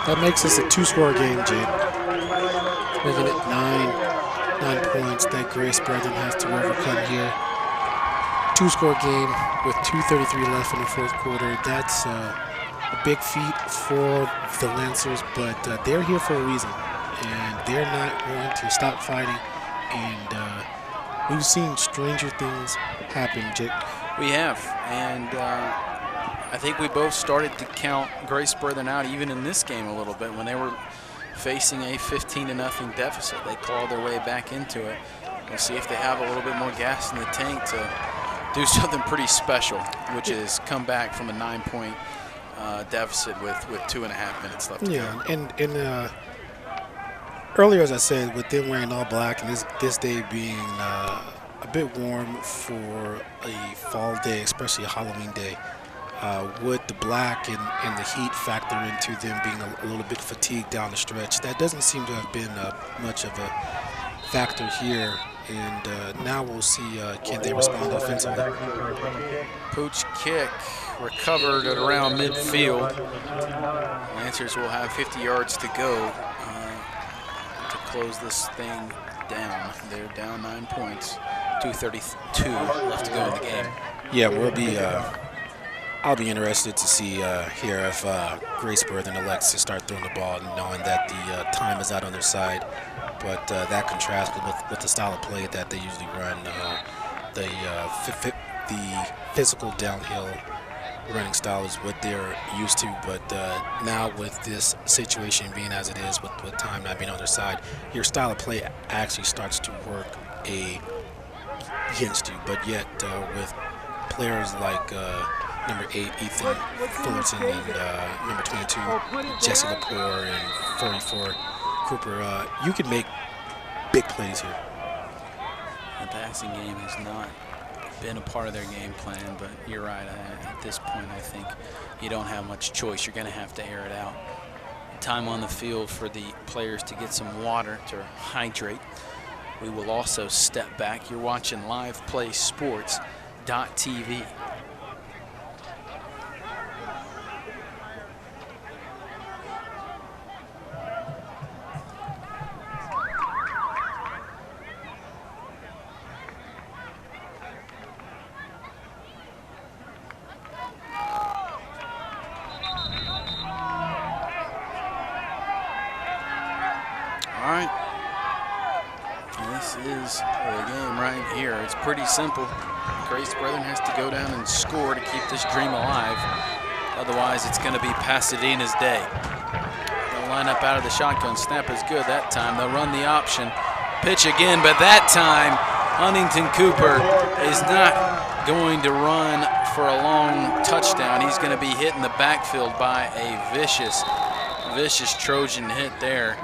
that makes this a 2-score game, Jake. Making it 9 points that Grace Brethren has to overcome here. 2-score game with 2:33 left in the 4th quarter. That's a big feat for the Lancers, but they're here for a reason, and they're not going to stop fighting. And we've seen stranger things happen, Jake. We have, and I think we both started to count Grace Brethren out even in this game a little bit. When they were facing a 15-0 deficit, they clawed their way back into it. we'll see if they have a little bit more gas in the tank to do something pretty special, which is come back from a 9-point deficit with 2.5 minutes left to go. Yeah, and earlier, as I said, with them wearing all black and this day being a bit warm for a fall day, especially a Halloween day, would the black and the heat factor into them being a little bit fatigued down the stretch? That doesn't seem to have been much of a factor here. And now we'll see, can they respond offensively? Pooch kick recovered at around midfield. Lancers will have 50 yards to go to close this thing down. They're down 9 points, 2:32 left to go in the game. Yeah, I'll be interested to see here if Grace Berthen elects to start throwing the ball, knowing that the time is out on their side. But that contrasts with the style of play that they usually run, the physical downhill running style is what they're used to. But now with this situation being as it is, with time not being on their side, your style of play actually starts to work against you. But yet with players like number 8, Ethan Fullerton, and number 22, Jesse Lepore, and 44, Cooper, you can make big plays here. The passing game has not been a part of their game plan, but you're right. At this point, I think you don't have much choice. You're going to have to air it out. Time on the field for the players to get some water to hydrate. We will also step back. You're watching Live Play Sports.tv. It's pretty simple. Grace Berthen has to go down and score to keep this dream alive. Otherwise, it's going to be Pasadena's day. They'll line up out of the shotgun. Snap is good that time. They'll run the option. Pitch again, but that time, Huntington Cooper is not going to run for a long touchdown. He's going to be hit in the backfield by a vicious Trojan hit there.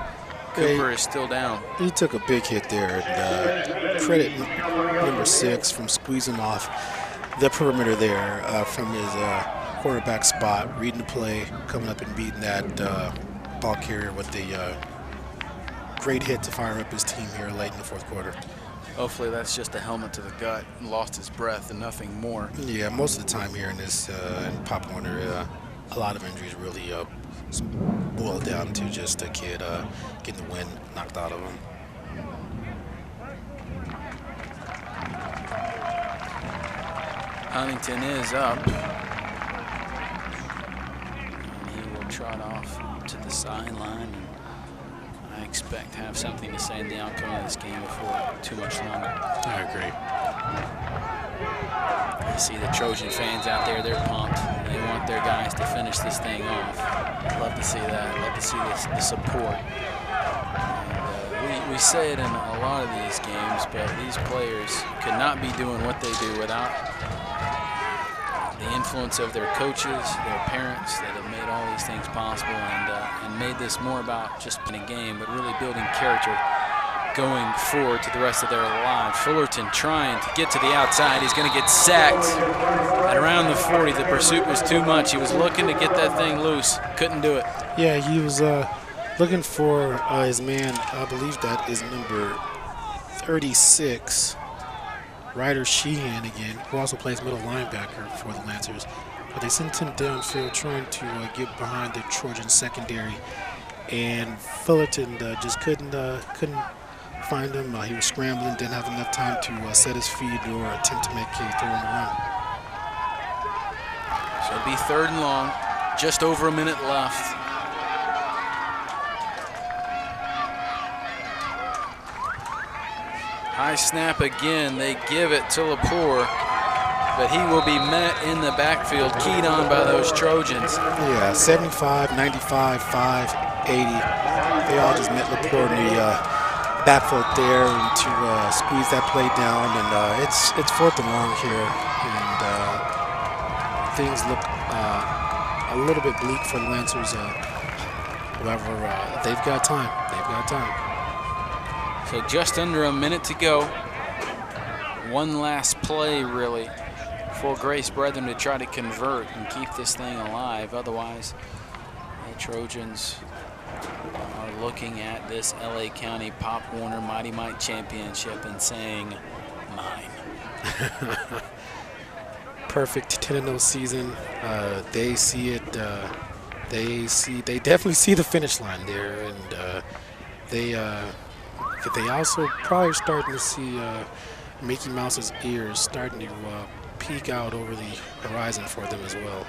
Cooper is still down. He took a big hit there. And, credit number 6 from squeezing off the perimeter there from his quarterback spot, reading the play, coming up and beating that ball carrier with a great hit to fire up his team here late in the fourth quarter. Hopefully that's just a helmet to the gut, lost his breath and nothing more. Yeah, most of the time here in this in Pop Warner, a lot of injuries really boil down to just a kid getting the wind knocked out of him. Huntington is up. And he will trot off to the sideline. I expect to have something to say in the outcome of this game before too much longer. I agree. I see the Trojan fans out there, they're pumped. They want their guys to finish this thing off. Love to see that. Love to see the support. And, we say it in a lot of these games, but these players could not be doing what they do without the influence of their coaches, their parents that have made all these things possible and made this more about just being a game, but really building character going forward to the rest of their lives. Fullerton trying to get to the outside. He's going to get sacked at around the 40. The pursuit was too much. He was looking to get that thing loose. Couldn't do it. Yeah, he was looking for his man, I believe that is number 36, Ryder Sheehan again, who also plays middle linebacker for the Lancers. But they sent him downfield trying to get behind the Trojan secondary. And Fullerton just couldn't find him. He was scrambling, didn't have enough time to set his feet or attempt to make a throw on the run. So it'll be 3rd and long, just over a minute left. High snap again. They give it to Lepore, but he will be met in the backfield, keyed on by those Trojans. Yeah, 75, 95, 5, 80. They all just met Lepore in the backfoot there and to squeeze that play down. And it's 4th and long here, and things look a little bit bleak for the Lancers. However, they've got time. They've got time. So just under a minute to go. One last play, really, for Grace Brethren to try to convert and keep this thing alive. Otherwise, the Trojans are looking at this LA County Pop Warner Mighty Mite Championship and saying, mine. Perfect 10-0 season. They see it. They definitely see the finish line there, and they also probably starting to see Mickey Mouse's ears starting to peek out over the horizon for them as well.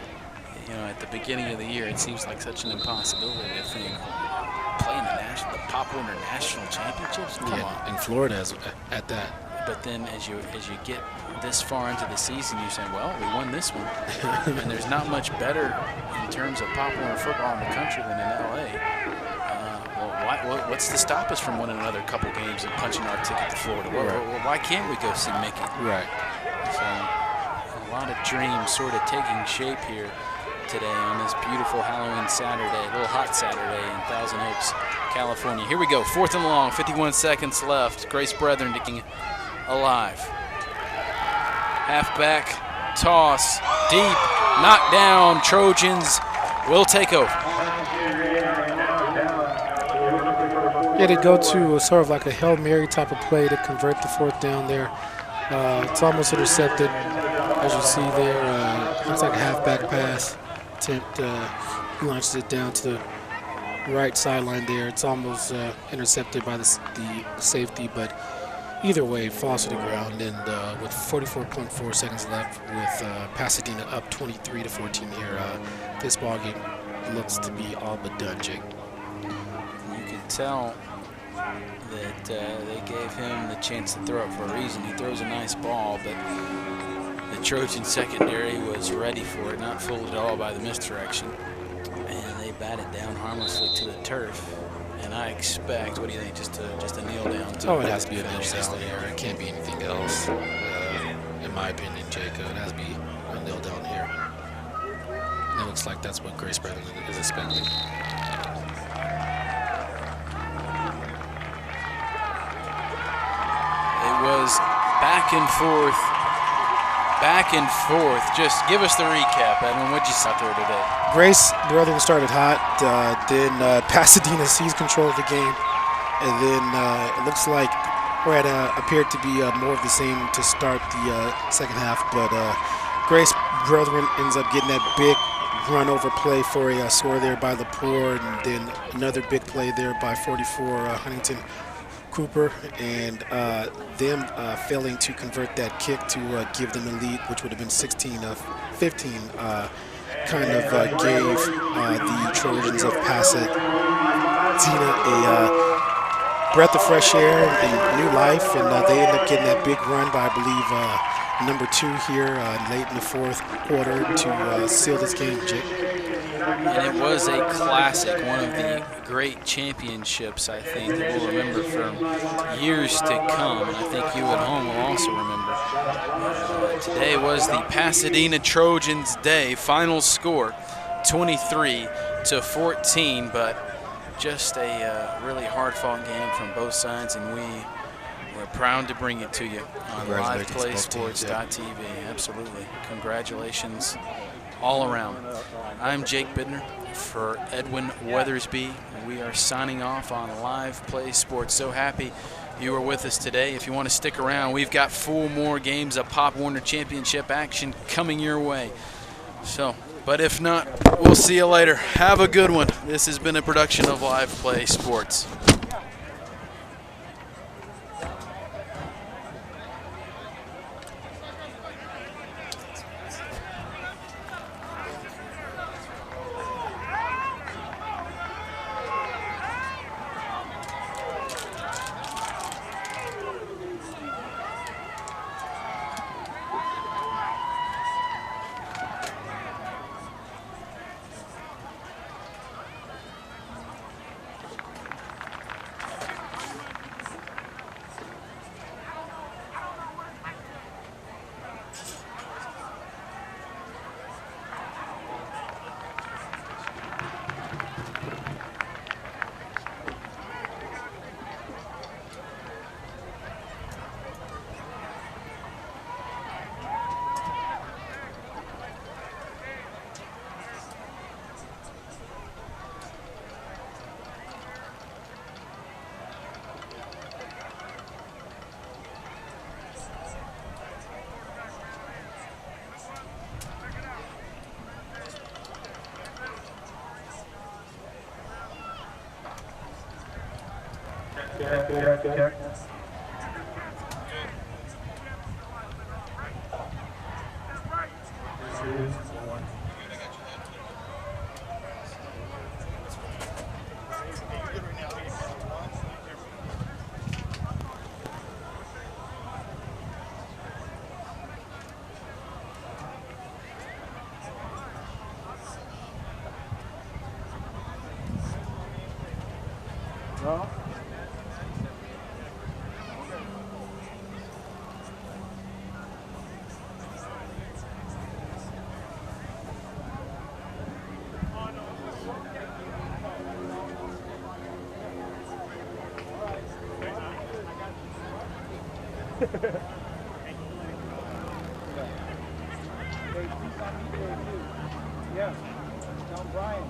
You know, at the beginning of the year, it seems like such an impossibility to think playing the Pop Warner National Championships. Come on, in Florida at that. But then as you get this far into the season, you say, well, we won this one. And there's not much better in terms of Pop Warner football in the country than in LA. What's to stop us from winning another couple games and punching our ticket to Florida? Right. Why can't we go see Mickey? Right. So a lot of dreams sort of taking shape here today on this beautiful Halloween Saturday, a little hot Saturday in Thousand Oaks, California. Here we go, 4th and long, 51 seconds left. Grace Brethren getting alive. Halfback toss, deep, knocked down. Trojans will take over. Yeah, they go to sort of like a Hail Mary type of play to convert the 4th down there. It's almost intercepted, as you see there. Looks like a halfback pass attempt. He launches it down to the right sideline there. It's almost intercepted by the safety, but either way, falls to the ground. And with 44.4 seconds left, with Pasadena up 23-14 here, this ball game looks to be all but done, Jake. You can tell that they gave him the chance to throw it for a reason. He throws a nice ball, but the Trojan secondary was ready for it, not fooled at all by the misdirection. And they batted down harmlessly to the turf. And I expect, what do you think, just a kneel down? Oh, it has to be a kneel down here. It can't be anything else, in my opinion, Jacob. It has to be a kneel down here. And it looks like that's what Grace Brethren is expecting. It was back and forth. Just give us the recap, Edwin. What'd you see out there today? Grace Brethren started hot. Then Pasadena seized control of the game. And then it looks like it appeared to be more of the same to start the second half. But Grace Brethren ends up getting that big run over play for a score there by Lepore. And then another big play there by 44 Huntington Cooper, and them failing to convert that kick to give them a lead, which would have been 16-15, kind of gave the Trojans of Pasadena a breath of fresh air and new life, and they end up getting that big run by, I believe, number 2 here late in the 4th quarter to seal this game, Jake. And it was a classic, one of the great championships, I think, that we'll remember for years to come. And I think you at home will also remember. Today was the Pasadena Trojans' day. Final score, 23-14, but just a really hard-fought game from both sides, and we're proud to bring it to you on LivePlaySports.tv. Absolutely. Congratulations all around. I'm Jake Bidner for Edwin Weathersby. We are signing off on Live Play Sports. So happy you are with us today. If you want to stick around, we've got 4 more games of Pop Warner Championship action coming your way. So, but if not, we'll see you later. Have a good one. This has been a production of Live Play Sports. Check. Roll. Yeah. Tell Brian.